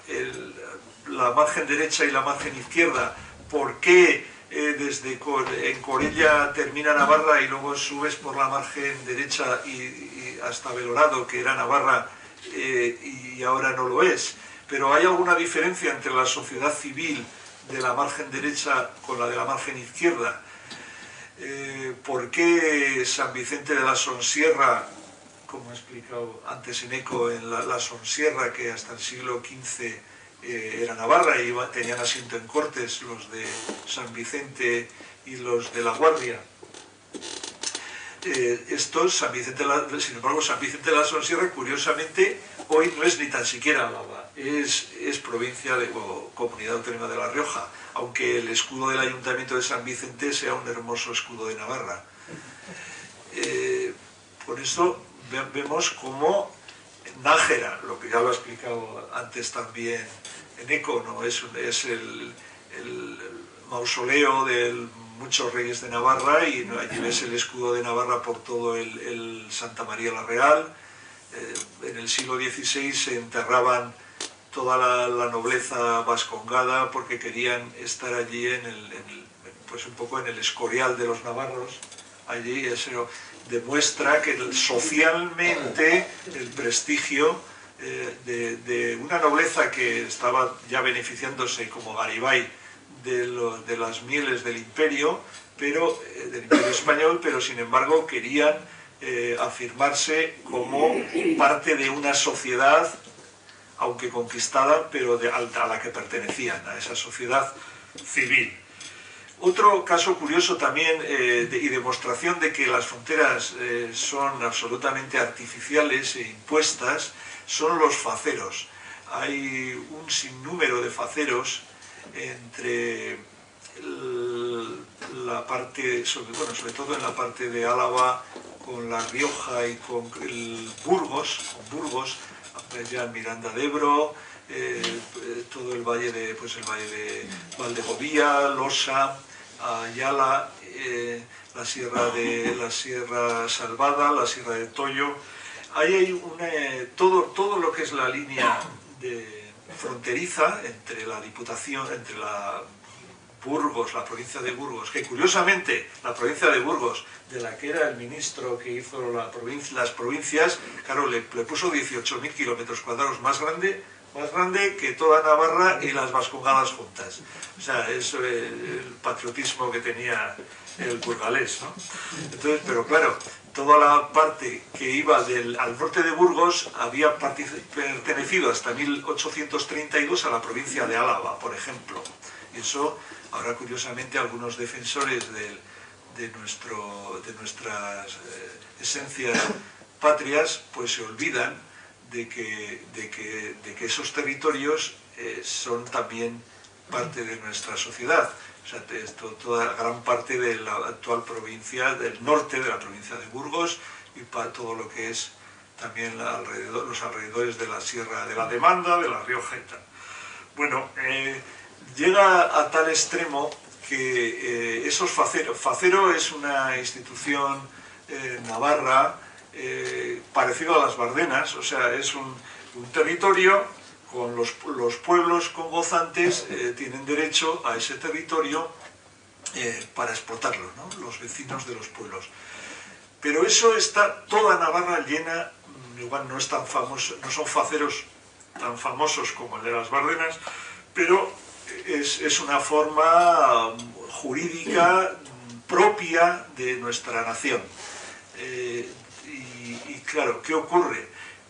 la margen derecha y la margen izquierda. ¿Por qué en Corella termina Navarra y luego subes por la margen derecha y hasta Belorado, que era Navarra, y ahora no lo es? Pero hay alguna diferencia entre la sociedad civil de la margen derecha con la de la margen izquierda. ¿Por qué San Vicente de la Sonsierra, como he explicado antes en Eco, en la Sonsierra, que hasta el siglo XV era Navarra y tenían asiento en Cortes, los de San Vicente y los de La Guardia? Sin embargo, San Vicente de la Sonsierra, curiosamente, hoy no es ni tan siquiera Álava, es provincia o Comunidad Autónoma de La Rioja, aunque el escudo del Ayuntamiento de San Vicente sea un hermoso escudo de Navarra. Por eso vemos cómo Nájera, lo que ya lo he explicado antes también en Eco, ¿no? es el mausoleo de muchos reyes de Navarra, y allí ves el escudo de Navarra por todo el Santa María la Real. En el siglo XVI se enterraban toda la nobleza vascongada porque querían estar allí pues un poco en el Escorial de los navarros. Allí eso demuestra que socialmente el prestigio de una nobleza que estaba ya beneficiándose como Garibay de las mieles del imperio español, pero sin embargo querían afirmarse como parte de una sociedad, aunque conquistada, pero a la que pertenecían, a esa sociedad civil. Otro caso curioso también y demostración de que las fronteras son absolutamente artificiales e impuestas son los faceros. Hay un sinnúmero de faceros entre la parte, sobre todo en la parte de Álava, con La Rioja y con Burgos, ya en Miranda de Ebro, todo el valle de Valdegovía, Losa, Ayala, la Sierra Salvada, la Sierra de Toyo. Ahí hay todo lo que es la línea fronteriza entre la Diputación, entre la provincia de Burgos, que curiosamente la provincia de Burgos, de la que era el ministro que hizo las provincias, claro, le puso 18.000 kilómetros cuadrados, más grande que toda Navarra y las vascongadas juntas. O sea, es el patriotismo que tenía el burgalés, ¿no? Entonces, pero claro, toda la parte que iba al norte de Burgos había pertenecido hasta 1832 a la provincia de Álava, por ejemplo. Y eso, ahora curiosamente, algunos defensores de nuestras esencias patrias, pues se olvidan de que esos territorios son también parte de nuestra sociedad. O sea, toda gran parte de la actual provincia, del norte de la provincia de Burgos, y para todo lo que es también los alrededores de la Sierra de la Demanda, de La Rioja y tal. Bueno, llega a tal extremo que esos faceros... Facero es una institución navarra parecido a las Bardenas, o sea, es un territorio con los pueblos congozantes tienen derecho a ese territorio para explotarlo, ¿no? Los vecinos de los pueblos. Pero eso está toda Navarra llena, igual no es tan famoso, no son faceros tan famosos como el de las Bardenas, pero es una forma jurídica propia de nuestra nación. Y claro, ¿qué ocurre?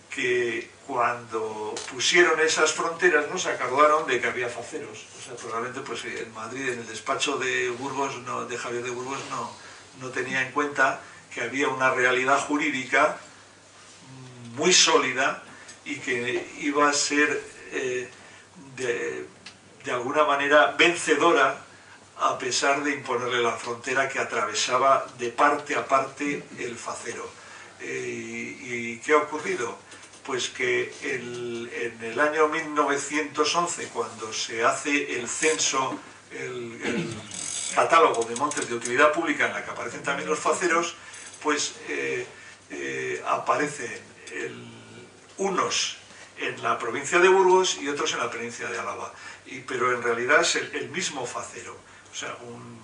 Que cuando pusieron esas fronteras no se acordaron de que había faceros. O sea, probablemente pues en Madrid, en el despacho de Burgos, de Javier de Burgos, no tenía en cuenta que había una realidad jurídica muy sólida y que iba a ser de alguna manera vencedora a pesar de imponerle la frontera que atravesaba de parte a parte el facero. ¿Y qué ha ocurrido? Pues que en el año 1911, cuando se hace el censo, el catálogo de montes de utilidad pública en la que aparecen también los faceros, pues aparecen unos en la provincia de Burgos y otros en la provincia de Álava, pero en realidad es el mismo facero, o sea, un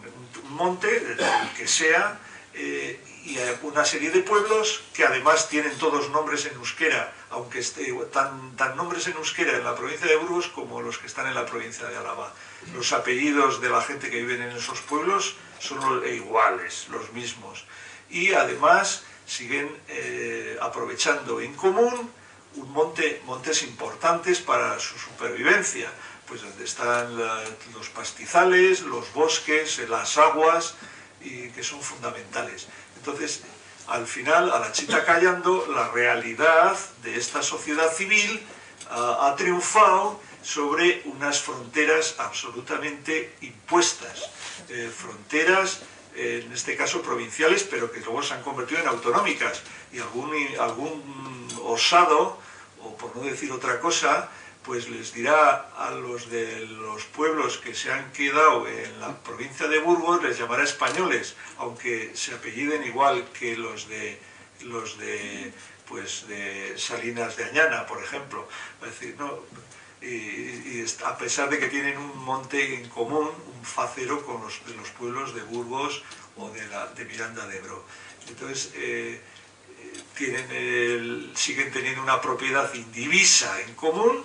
monte, el que sea, y una serie de pueblos que además tienen todos nombres en euskera, aunque tan nombres en euskera en la provincia de Burgos como los que están en la provincia de Álava. Los apellidos de la gente que vive en esos pueblos son iguales, los mismos, y además siguen aprovechando en común montes importantes para su supervivencia, pues donde están los pastizales, los bosques, las aguas, y que son fundamentales. Entonces, al final, a la chita callando, la realidad de esta sociedad civil ha triunfado sobre unas fronteras absolutamente impuestas, fronteras en este caso provinciales, pero que luego se han convertido en autonómicas, y algún osado, o por no decir otra cosa, pues les dirá a los de los pueblos que se han quedado en la provincia de Burgos, les llamará españoles, aunque se apelliden igual que los de Salinas de Añana, por ejemplo. Es decir, no, y a pesar de que tienen un monte en común, un facero con los de los pueblos de Burgos o de Miranda de Ebro. Entonces, siguen teniendo una propiedad indivisa en común,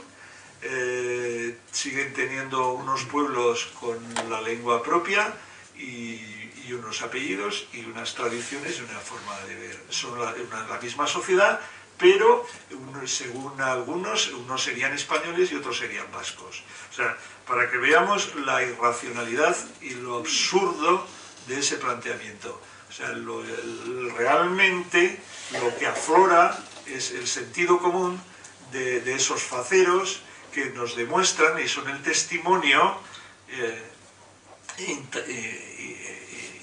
siguen teniendo unos pueblos con la lengua propia y unos apellidos y unas tradiciones y una forma de ver. Son la misma sociedad, pero según algunos, unos serían españoles y otros serían vascos. O sea, para que veamos la irracionalidad y lo absurdo de ese planteamiento. O sea, realmente lo que aflora es el sentido común de esos faceros que nos demuestran y son el testimonio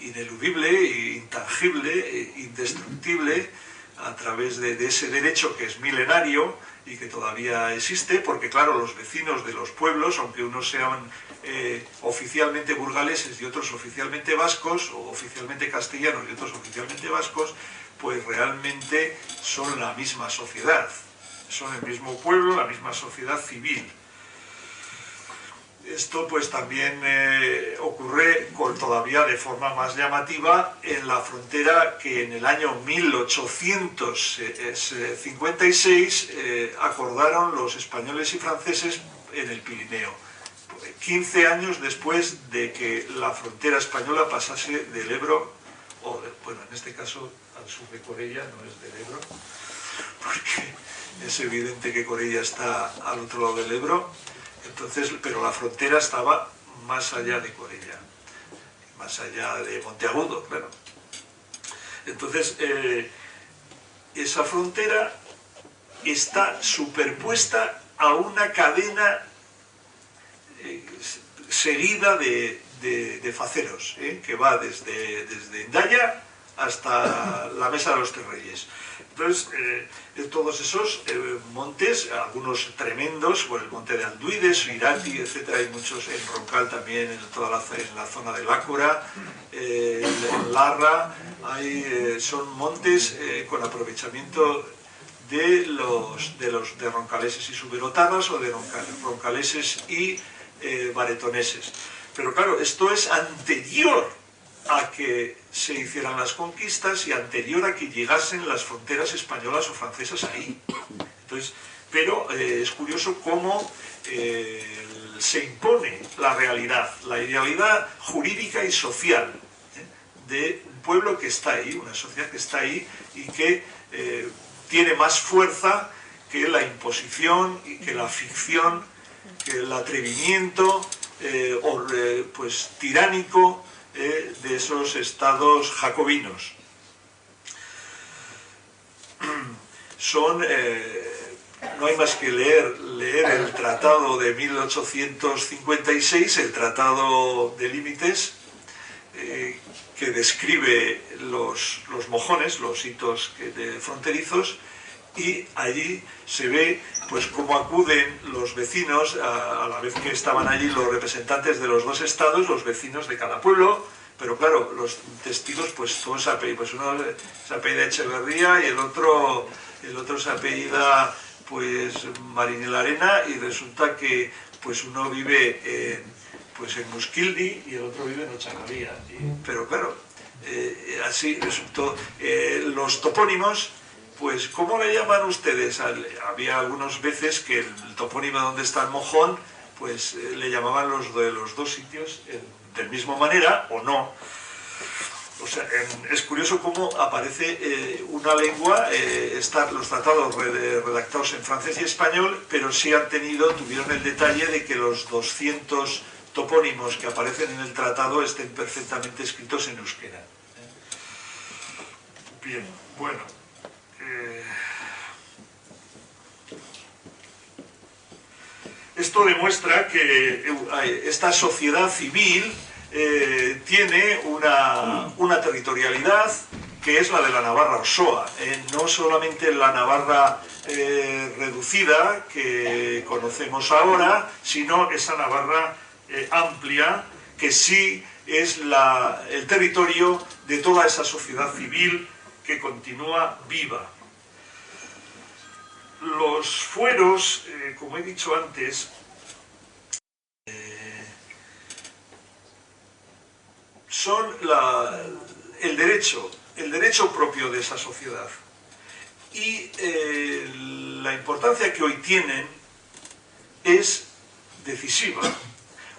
ineludible, intangible, indestructible a través de ese derecho que es milenario y que todavía existe, porque claro, los vecinos de los pueblos, aunque unos sean oficialmente burgaleses y otros oficialmente vascos, o oficialmente castellanos y otros oficialmente vascos, pues realmente son la misma sociedad, son el mismo pueblo, la misma sociedad civil. Esto pues también ocurre todavía de forma más llamativa en la frontera que en el año 1856 acordaron los españoles y franceses en el Pirineo, 15 años después de que la frontera española pasase del Ebro, bueno, en este caso al sur de Corella, no es del Ebro, porque es evidente que Corella está al otro lado del Ebro. Entonces, pero la frontera estaba más allá de Corella, más allá de Monteagudo, claro. Entonces, esa frontera está superpuesta a una cadena seguida de faceros, que va desde Hendaya hasta la Mesa de los Tres Reyes. Entonces, todos esos montes, algunos tremendos, el monte de Alduides, Irati, etc., hay muchos en Roncal también, en la zona de Lácora, en Larra, son montes con aprovechamiento de roncaleses y suberotanas o de roncaleses y baretoneses. Pero claro, esto es anterior a que se hicieran las conquistas y anterior a que llegasen las fronteras españolas o francesas ahí. Entonces, pero es curioso cómo se impone la realidad jurídica y social de un pueblo que está ahí, una sociedad que está ahí y que tiene más fuerza que la imposición y que la ficción, que el atrevimiento pues tiránico de esos estados jacobinos. No hay más que leer el tratado de 1856, el tratado de límites, que describe los mojones, los hitos fronterizos, y allí se ve pues cómo acuden los vecinos, a la vez que estaban allí los representantes de los dos estados, los vecinos de cada pueblo, pero claro, los testigos pues todos se apellidan, pues uno se apellida Echeverría y el otro se apellida pues Marín y la Arena, y resulta que pues uno vive en Musquildi y el otro vive en Ochagavía, pero claro, así resultó. Los topónimos, pues ¿cómo le llaman ustedes? Había algunas veces que el topónimo donde está el mojón, pues le llamaban los de los dos sitios de la misma manera o no. O sea, es curioso cómo aparece una lengua, los tratados redactados en francés y español, pero sí tuvieron el detalle de que los 200 topónimos que aparecen en el tratado estén perfectamente escritos en euskera. Bien, bueno. Esto demuestra que esta sociedad civil tiene una territorialidad que es la de la Navarra Osoa, no solamente la Navarra reducida que conocemos ahora, sino esa Navarra amplia que sí es el territorio de toda esa sociedad civil que continúa viva. Los fueros, como he dicho antes, son el derecho propio de esa sociedad, y la importancia que hoy tienen es decisiva.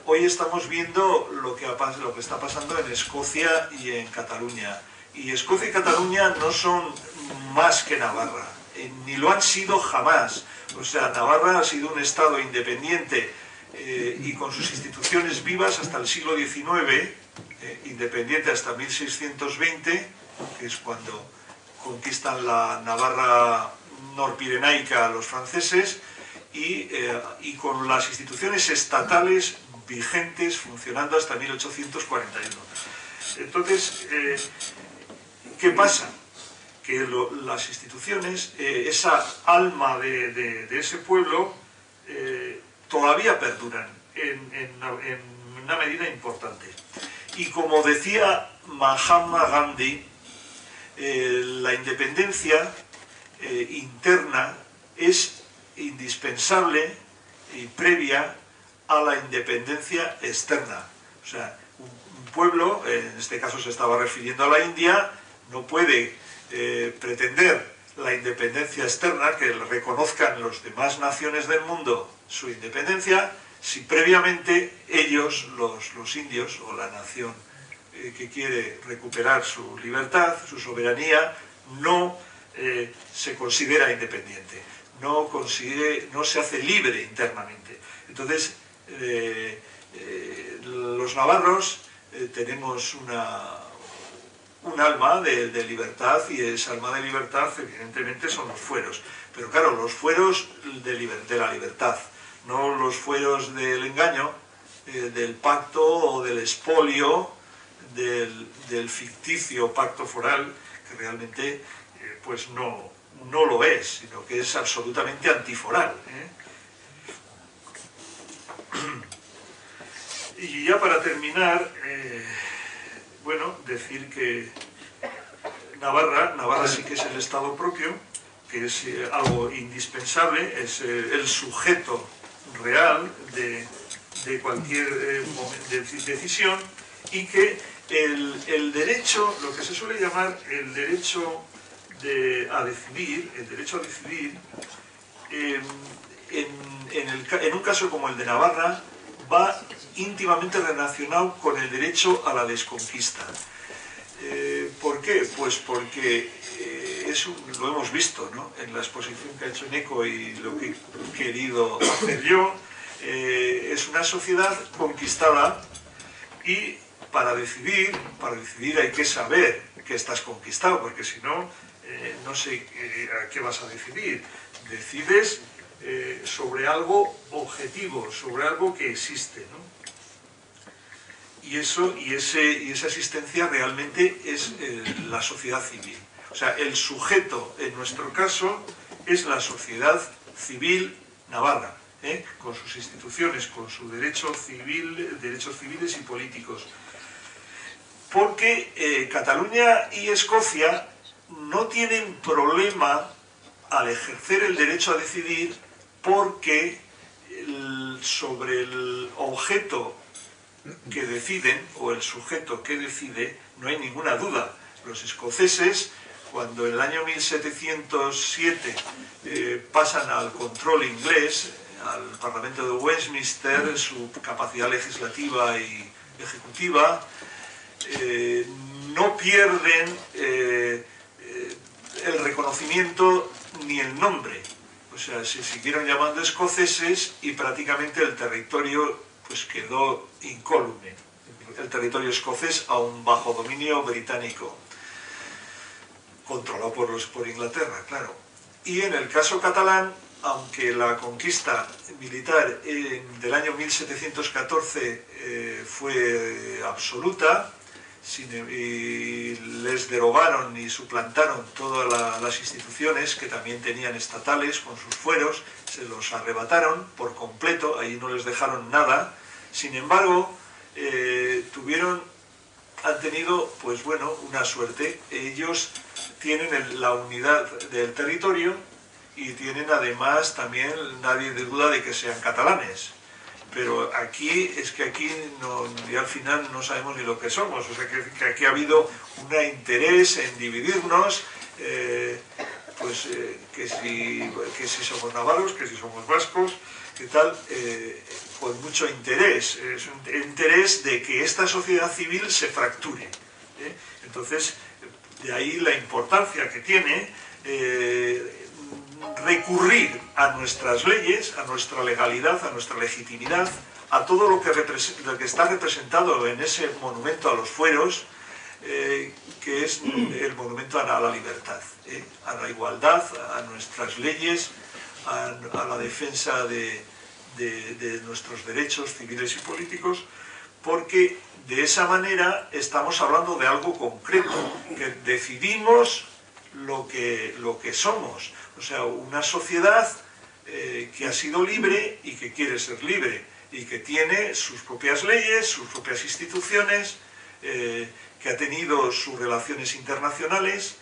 Hoy estamos viendo lo que está pasando en Escocia y en Cataluña, y Escocia y Cataluña no son más que Navarra, ni lo han sido jamás. O sea, Navarra ha sido un estado independiente y con sus instituciones vivas hasta el siglo XIX, independiente hasta 1620, que es cuando conquistan la Navarra norpirenaica a los franceses, y con las instituciones estatales vigentes funcionando hasta 1841. Entonces, ¿qué pasa? Que las instituciones, esa alma de ese pueblo, todavía perduran en una medida importante. Y como decía Mahatma Gandhi, la independencia interna es indispensable y previa a la independencia externa. O sea, un pueblo, en este caso se estaba refiriendo a la India, no puede pretender la independencia externa, que reconozcan las demás naciones del mundo su independencia, si previamente ellos, los indios o la nación que quiere recuperar su libertad, su soberanía, no se considera independiente, no se hace libre internamente. Entonces, los navarros tenemos un alma de libertad, y esa alma de libertad evidentemente son los fueros. Pero claro, los fueros de la libertad, no los fueros del engaño, del pacto o del expolio, del ficticio pacto foral, que realmente pues no lo es, sino que es absolutamente antiforal. Y ya para terminar, bueno, decir que Navarra sí que es el Estado propio, que es algo indispensable, es el sujeto real de cualquier decisión, y que el derecho, lo que se suele llamar el derecho a decidir, en un caso como el de Navarra, va íntimamente relacionado con el derecho a la desconquista. ¿Por qué? Pues porque lo hemos visto, ¿no?, en la exposición que ha hecho Neco y lo que he querido hacer yo. Es una sociedad conquistada, y para decidir hay que saber que estás conquistado, porque si no, no sé a qué vas a decidir. Decides sobre algo objetivo, sobre algo que existe, ¿no? y esa existencia realmente es la sociedad civil. O sea, el sujeto, en nuestro caso, es la sociedad civil navarra, con sus instituciones, con su derecho civil, derechos civiles y políticos. Porque Cataluña y Escocia no tienen problema al ejercer el derecho a decidir, porque sobre el objeto que deciden, o el sujeto que decide, no hay ninguna duda. Los escoceses, cuando en el año 1707 pasan al control inglés, al Parlamento de Westminster, su capacidad legislativa y ejecutiva, no pierden el reconocimiento ni el nombre. O sea, se siguieron llamando escoceses y prácticamente el territorio pues quedó incólume. El territorio escocés aún bajo dominio británico, controlado por Inglaterra, claro. Y en el caso catalán, aunque la conquista militar del año 1714 fue absoluta, y les derogaron y suplantaron todas las instituciones que también tenían estatales con sus fueros, se los arrebataron por completo, ahí no les dejaron nada. Sin embargo, han tenido, pues bueno, una suerte. Ellos tienen la unidad del territorio y tienen además también, nadie de duda de que sean catalanes. Pero aquí, y al final no sabemos ni lo que somos. O sea, que aquí ha habido un interés en dividirnos, que si somos navarros, que si somos vascos, que tal, con mucho interés. Es un interés de que esta sociedad civil se fracture. Entonces, de ahí la importancia que tiene recurrir a nuestras leyes, a nuestra legalidad, a nuestra legitimidad, a todo lo que está representado en ese monumento a los fueros, que es el monumento a la libertad, a la igualdad, a nuestras leyes, a la defensa de nuestros derechos civiles y políticos, porque de esa manera estamos hablando de algo concreto, que decidimos lo que somos. O sea, una sociedad que ha sido libre y que quiere ser libre y que tiene sus propias leyes, sus propias instituciones, que ha tenido sus relaciones internacionales,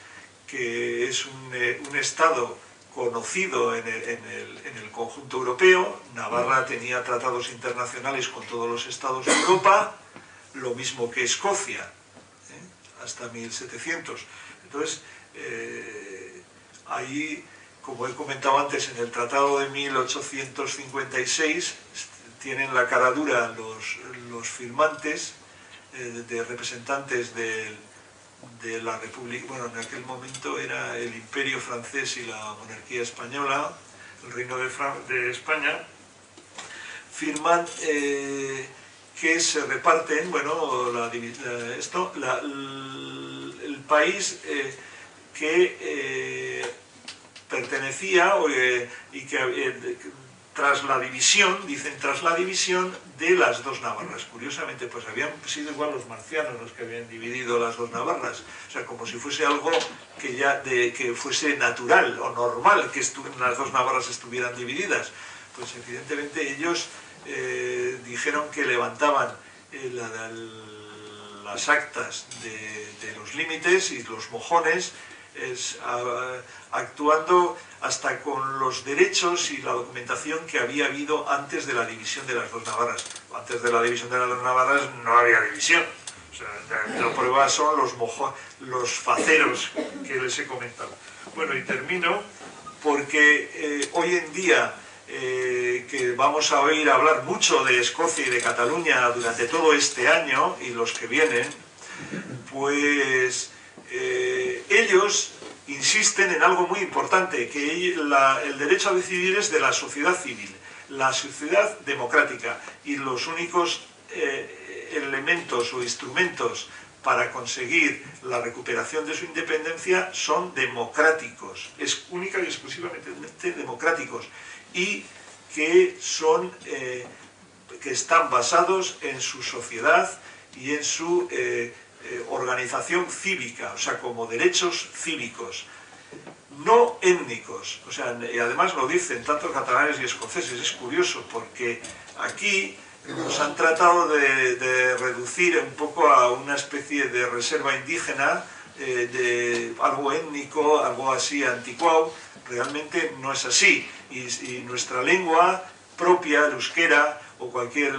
que es un Estado conocido en el conjunto europeo. Navarra tenía tratados internacionales con todos los estados de Europa, lo mismo que Escocia, hasta 1700. Entonces, ahí, como he comentado antes, en el Tratado de 1856 tienen la cara dura los firmantes de representantes de la República. Bueno, en aquel momento era el Imperio francés y la monarquía española, el Reino de España, firman que se reparten, bueno, el país que pertenecía y que tras la división, dicen tras la división de las dos Navarras. Curiosamente, pues habían sido igual los marcianos los que habían dividido las dos Navarras. O sea, como si fuese algo que fuese natural o normal que las dos Navarras estuvieran divididas. Pues evidentemente ellos dijeron que levantaban las actas de los límites y los mojones, actuando hasta con los derechos y la documentación que había habido antes de la división de las dos Navarras. Antes de la división de las dos Navarras no había división. O sea, la prueba son los faceros que les he comentado. Bueno, y termino porque hoy en día, que vamos a oír hablar mucho de Escocia y de Cataluña durante todo este año y los que vienen, pues ellos insisten en algo muy importante, que el derecho a decidir es de la sociedad civil, la sociedad democrática, y los únicos elementos o instrumentos para conseguir la recuperación de su independencia son democráticos, es única y exclusivamente democráticos, y que están basados en su sociedad y en su organización cívica, o sea, como derechos cívicos, no étnicos. O sea, y además lo dicen tanto catalanes y escoceses. Es curioso porque aquí nos han tratado de reducir un poco a una especie de reserva indígena, de algo étnico, algo así anticuado. Realmente no es así, y nuestra lengua propia, el euskera o cualquier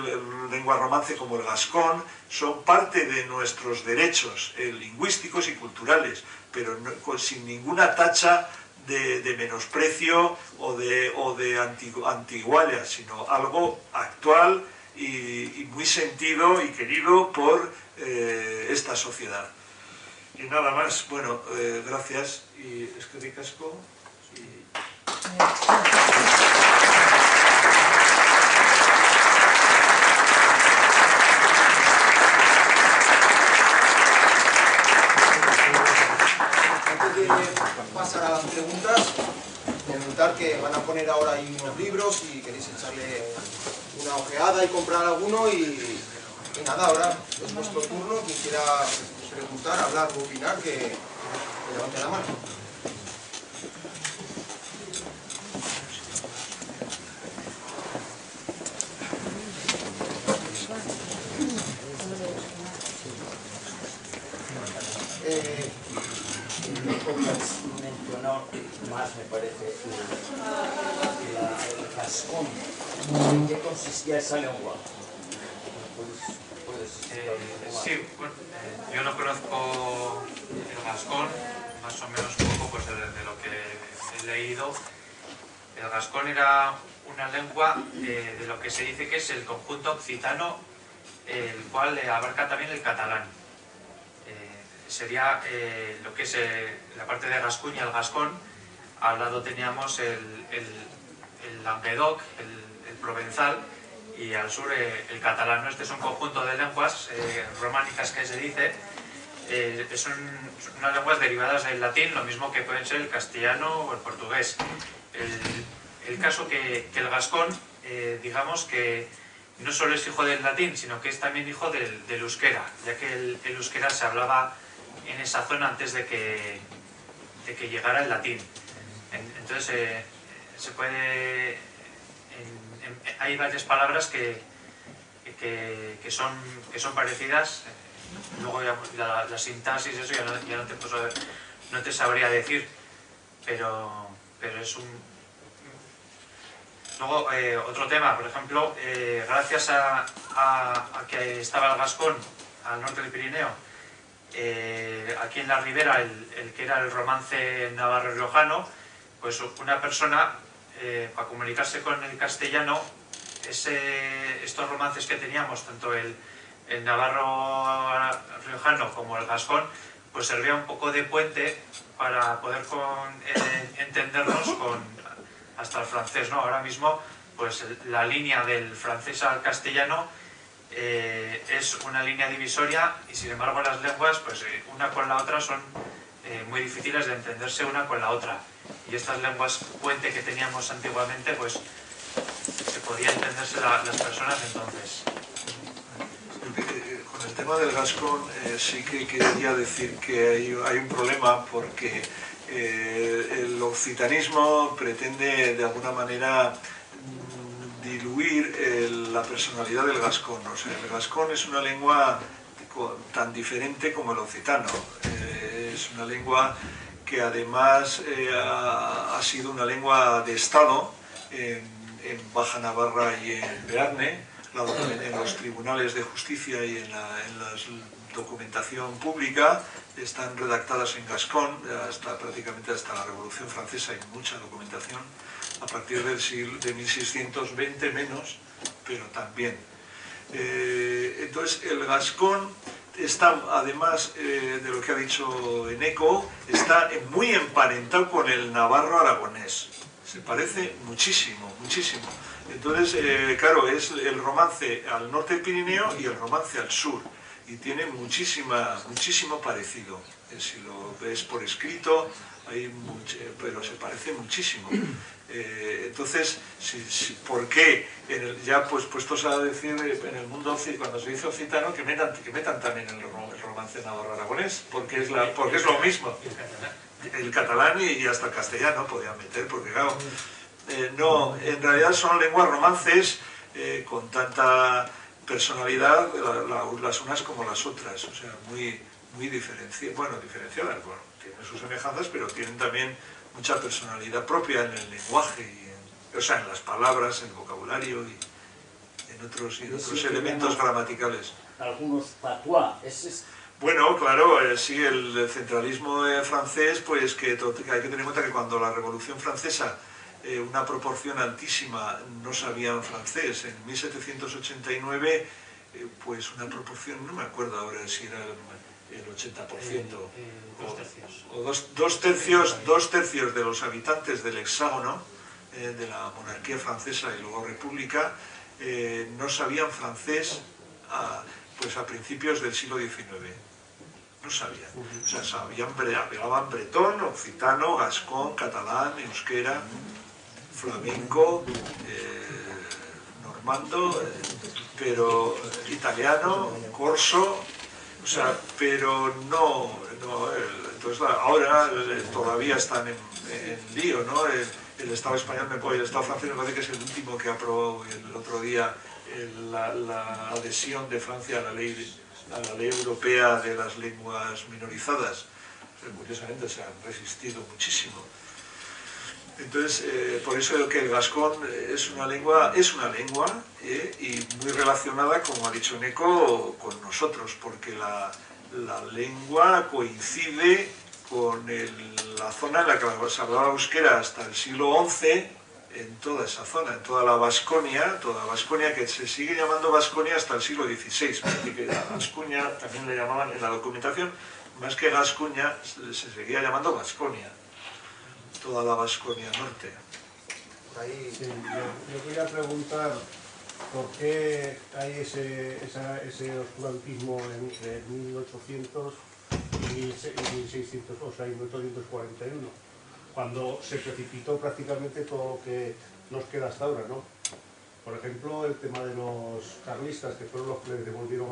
lengua romance como el gascón, son parte de nuestros derechos lingüísticos y culturales, pero no, sin ninguna tacha de menosprecio o de antigualla, sino algo actual y muy sentido y querido por esta sociedad. Y nada más, bueno, gracias, y es que ricasco.
Antes de pasar a las preguntas, comentar que van a poner ahora ahí unos libros y queréis echarle una ojeada y comprar alguno, y nada, ahora es vuestro turno. Quien quiera preguntar, hablar o opinar, que levante la mano.
Mencionó más, me parece, el gascón. ¿En qué consistía esa lengua?
Sí, bueno, yo no conozco el gascón, más o menos un poco pues, de lo que he leído. El gascón era una lengua de lo que se dice que es el conjunto occitano, el cual abarca también el catalán. Sería lo que es la parte de Gascuña, el gascón. Al lado teníamos el Languedoc, el provenzal, y al sur el catalán. Este es un conjunto de lenguas románicas que se dice. Son unas lenguas derivadas del latín, lo mismo que pueden ser el castellano o el portugués. El caso que el gascón, digamos que no solo es hijo del latín, sino que es también hijo del euskera, ya que el euskera se hablaba en esa zona antes de que llegara el latín. Entonces se puede... hay varias palabras que son parecidas. Luego ya la sintaxis, eso ya no te sabría decir, pero es un... Luego, otro tema, por ejemplo, gracias a que estaba el gascón al norte del Pirineo, aquí en la ribera, el que era el romance navarro-riojano, pues una persona, para comunicarse con el castellano, estos romances que teníamos, tanto el navarro-riojano como el gascón, pues servía un poco de puente para poder entendernos hasta el francés, ¿no? Ahora mismo, pues la línea del francés al castellano es una línea divisoria, y sin embargo las lenguas, pues una con la otra son muy difíciles de entenderse una con la otra, y estas lenguas puente que teníamos antiguamente, pues se podía entenderse las personas entonces.
Con el tema del gascón sí que quería decir que hay un problema, porque el occitanismo pretende de alguna manera diluir la personalidad del gascón. O sea, el gascón es una lengua tan diferente como el occitano. Es una lengua que además ha sido una lengua de Estado en Baja Navarra y en Bearne, en los tribunales de justicia y en la documentación pública están redactadas en gascón, prácticamente hasta la Revolución Francesa hay mucha documentación, a partir del siglo de 1620 menos, pero también. Entonces el gascón está, además de lo que ha dicho Eneco, está muy emparentado con el navarro aragonés, se parece muchísimo, muchísimo. Entonces, claro, es el romance al norte del Pirineo y el romance al sur. y tiene muchísimo parecido. Si lo ves por escrito, pero se parece muchísimo. Entonces, ¿por qué? Ya pues puestos a decir en el mundo, cuando se dice occitano, que metan también el romance navarro-aragonés, porque es lo mismo. El catalán y hasta el castellano podían meter, porque claro, no, en realidad son lenguas romances con tanta personalidad, las unas como las otras, o sea, muy diferenciadas, bueno, tienen sus semejanzas, pero tienen también mucha personalidad propia en el lenguaje, o sea, en las palabras, en el vocabulario y en otros elementos gramaticales.
Algunos patois,
Bueno, claro, sí, el centralismo francés, pues que hay que tener en cuenta que cuando la Revolución Francesa una proporción altísima no sabían francés. En 1789, pues una proporción, no me acuerdo ahora si era el 80%, o dos tercios de los habitantes del hexágono, de la monarquía francesa y luego república, no sabían francés pues a principios del siglo XIX. No sabían. O sea, hablaban bretón, occitano, gascón, catalán, euskera, flamenco, normando, pero italiano, corso, o sea, pero no entonces ahora todavía están en lío, ¿no? El Estado español, el Estado francés me parece que es el último que aprobó el otro día la adhesión de Francia a la ley europea de las lenguas minorizadas. Curiosamente se han resistido muchísimo. Entonces, por eso que el gascón es una lengua y muy relacionada, como ha dicho Neco, con nosotros, porque la lengua coincide con la zona en la que se hablaba euskera hasta el siglo XI, en toda esa zona, en toda Vasconia que se sigue llamando Vasconia hasta el siglo XVI, porque a Gascuña también le llamaban en la documentación, más que Gascuña se seguía llamando Vasconia, toda la Vasconia norte.
Sí, yo quería preguntar por qué hay ese oscurantismo entre 1800 y 1600, o sea, y 1841, cuando se precipitó prácticamente todo lo que nos queda hasta ahora, ¿no? Por ejemplo, el tema de los carlistas, que fueron los que les devolvieron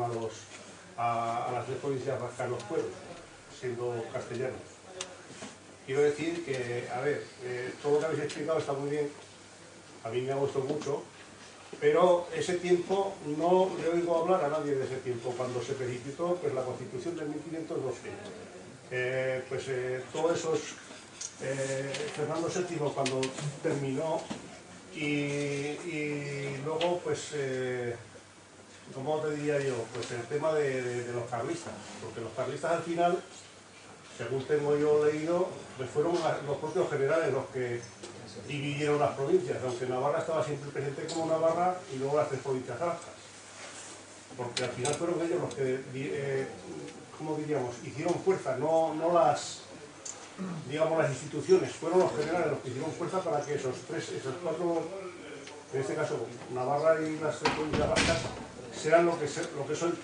a las 10 provincias vascas los pueblos, siendo castellanos. Quiero decir que, a ver, todo lo que habéis explicado está muy bien, a mí me ha gustado mucho, pero ese tiempo, no le oigo hablar a nadie de ese tiempo, cuando se precipitó pues, la Constitución de 1512. Todos esos, Fernando VII cuando terminó y luego, pues, ¿cómo te diría yo? Pues el tema de los carlistas, porque los carlistas al final, según tengo yo leído, pues fueron los propios generales los que dividieron las provincias, aunque Navarra estaba siempre presente como Navarra y luego las 3 provincias vascas. Porque al final fueron ellos los que, ¿cómo diríamos?, hicieron fuerza, no las instituciones, fueron los generales los que hicieron fuerza para que esos 4, en este caso Navarra y las 3 provincias vascas, sean lo que son,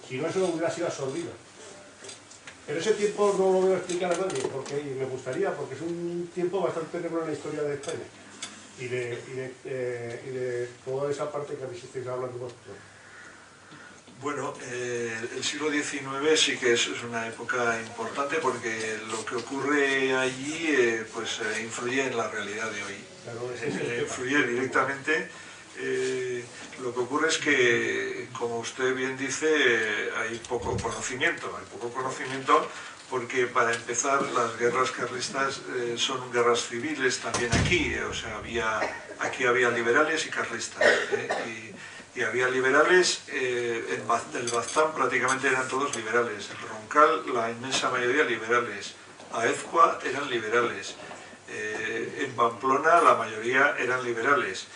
si no eso hubiera sido absorbido. Pero ese tiempo no lo voy a explicar a nadie, porque me gustaría, porque es un tiempo bastante negro en la historia de España y de toda esa parte que estáis hablando vosotros.
Bueno, el siglo XIX sí que es una época importante porque lo que ocurre allí influye en la realidad de hoy.
Claro,
Influye directamente. Lo que ocurre es que, como usted bien dice, hay poco conocimiento porque, para empezar, las guerras carlistas son guerras civiles también aquí, o sea, aquí había liberales y carlistas, y había liberales, el Baztán prácticamente eran todos liberales, el Roncal la inmensa mayoría liberales, Aezcua eran liberales, en Pamplona la mayoría eran liberales,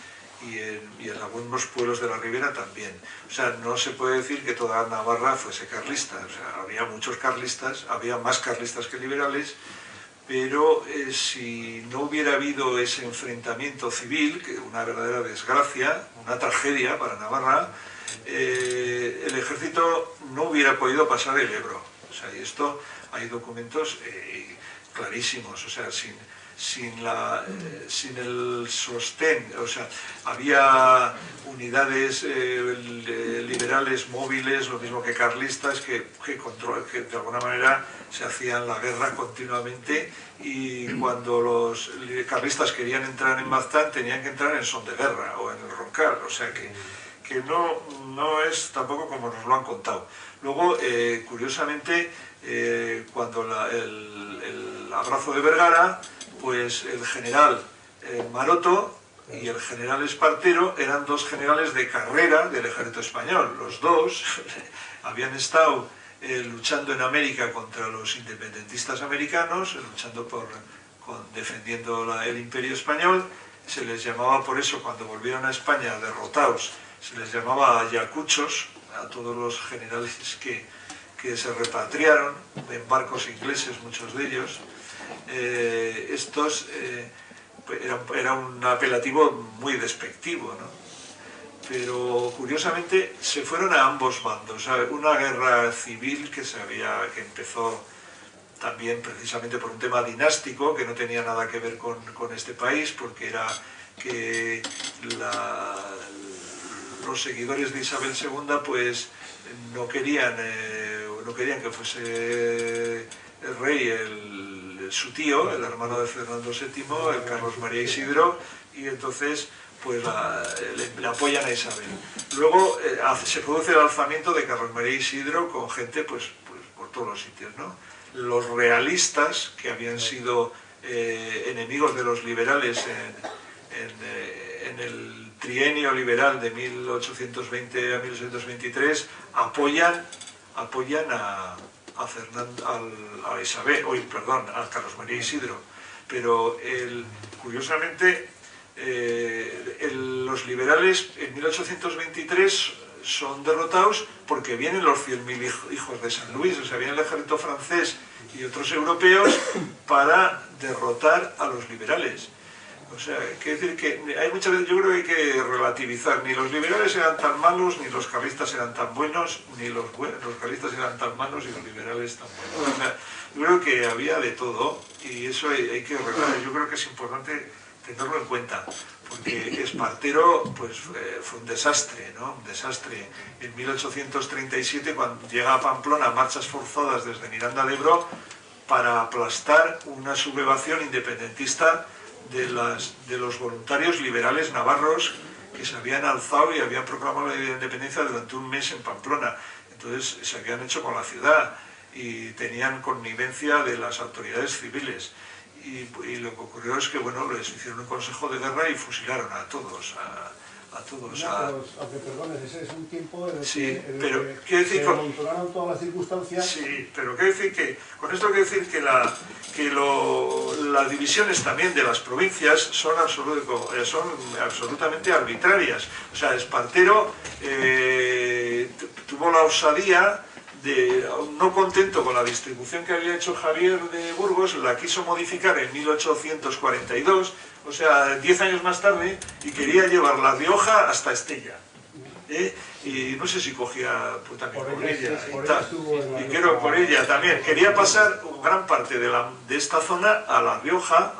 y en algunos pueblos de la Ribera también. O sea, no se puede decir que toda Navarra fuese carlista. O sea, había muchos carlistas, había más carlistas que liberales, pero si no hubiera habido ese enfrentamiento civil, que una verdadera desgracia, una tragedia para Navarra, el ejército no hubiera podido pasar el Ebro. O sea, y esto hay documentos clarísimos, o sea, sin el sostén, o sea, había unidades liberales móviles, lo mismo que carlistas, que de alguna manera se hacían la guerra continuamente, y cuando los carlistas querían entrar en Baztán tenían que entrar en son de guerra o en el Roncal, o sea que no es tampoco como nos lo han contado. Luego, curiosamente, cuando el abrazo de Vergara, pues el general Maroto y el general Espartero eran dos generales de carrera del ejército español. Los dos habían estado luchando en América contra los independentistas americanos, luchando defendiendo el imperio español. Se les llamaba por eso, cuando volvieron a España derrotados, se les llamaba ayacuchos a todos los generales que se repatriaron en barcos ingleses, muchos de ellos. Era un apelativo muy despectivo, ¿no? Pero curiosamente se fueron a ambos bandos. Una guerra civil que empezó también precisamente por un tema dinástico que no tenía nada que ver con este país, porque era que los seguidores de Isabel II pues no querían que fuese el rey su tío, el hermano de Fernando VII, el Carlos María Isidro, y entonces pues le apoyan a Isabel. Luego se produce el alzamiento de Carlos María Isidro con gente pues por todos los sitios, ¿no? Los realistas, que habían sido enemigos de los liberales en el trienio liberal de 1820 a 1823, apoyan a Carlos María Isidro. Pero curiosamente los liberales en 1823 son derrotados porque vienen los 100.000 hijos de San Luis, o sea, viene el ejército francés y otros europeos para derrotar a los liberales. O sea, quiere decir que hay muchas veces, yo creo que hay que relativizar, ni los liberales eran tan malos, ni los carlistas eran tan buenos, ni los carlistas eran tan malos y los liberales tan buenos. O sea, yo creo que había de todo, y eso hay que recordar. Yo creo que es importante tenerlo en cuenta, porque Espartero pues fue un desastre, ¿no? Un desastre. En 1837, cuando llega a Pamplona, marchas forzadas desde Miranda de Ebro para aplastar una sublevación independentista de los voluntarios liberales navarros que se habían alzado y habían proclamado la independencia durante un mes en Pamplona. Entonces se habían hecho con la ciudad y tenían connivencia de las autoridades civiles. Y lo que ocurrió es que, bueno, les hicieron un consejo de guerra y fusilaron a todos.
Aunque perdones, ese es un tiempo en el
que
se amontonaron todas las circunstancias.
Sí, pero quiero decir que, con esto quiero decir que las divisiones también de las provincias son absolutamente arbitrarias. O sea, Espartero tuvo la osadía de, no contento con la distribución que había hecho Javier de Burgos, la quiso modificar en 1842, o sea, 10 años más tarde, y quería llevar La Rioja hasta Estella. Y no sé si cogía pues, también por ella y tal. Y creo por ella también. Quería pasar gran parte de esta zona a La Rioja.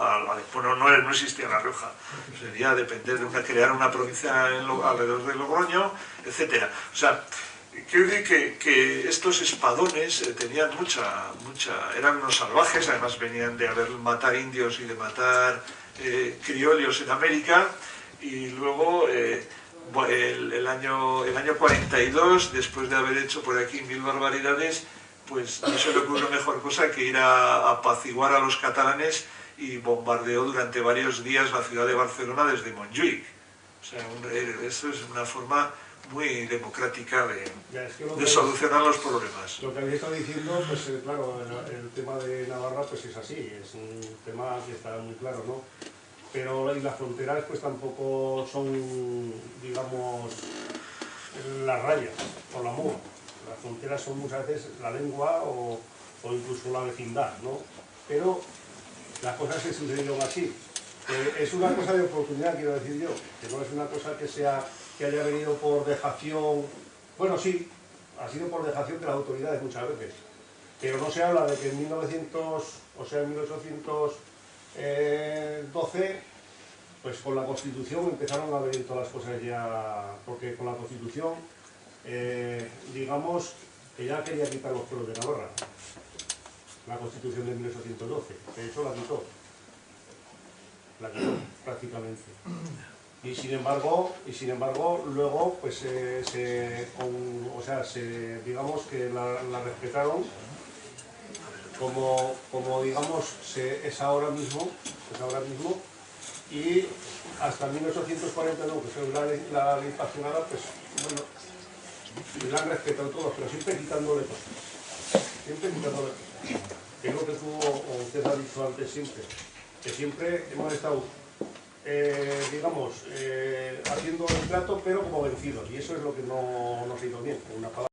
Bueno, no existía La Rioja. Sería depender de crear una provincia alrededor de Logroño, etc. O sea, quiero decir que estos espadones tenían eran unos salvajes, además venían de matar indios y de matar criollos en América, y luego el año 42, después de haber hecho por aquí 1000 barbaridades, pues no se le ocurrió mejor cosa que ir a apaciguar a los catalanes, y bombardeó durante varios días la ciudad de Barcelona desde Montjuïc. O sea, eso es una forma muy democrática de solucionar los problemas.
Lo que habéis estado diciendo, pues claro, el tema de Navarra pues es así, es un tema que está muy claro, ¿no? Pero las fronteras pues tampoco son, digamos, las rayas o la muro. Las fronteras son muchas veces la lengua o incluso la vecindad, ¿no? Pero las cosas se sucedieron así. Es una cosa de oportunidad, quiero decir yo, que no es una cosa que sea que haya venido por dejación. Bueno, sí, ha sido por dejación de las autoridades muchas veces, pero no se habla de que en 1812, pues con la Constitución empezaron a venir todas las cosas ya, porque con la Constitución, digamos, que ya quería quitar los pueblos de Navarra, la Constitución de 1812, de hecho la quitó prácticamente. Y sin embargo luego pues digamos que la respetaron como digamos es ahora mismo, y hasta 1849, que es la ley paccionada, pues bueno, la han respetado todos, pero siempre quitándole cosas, que es lo que usted ha dicho antes siempre, que siempre hemos estado digamos, haciendo el trato, pero como vencidos, y eso es lo que no nos ha ido bien, con una palabra.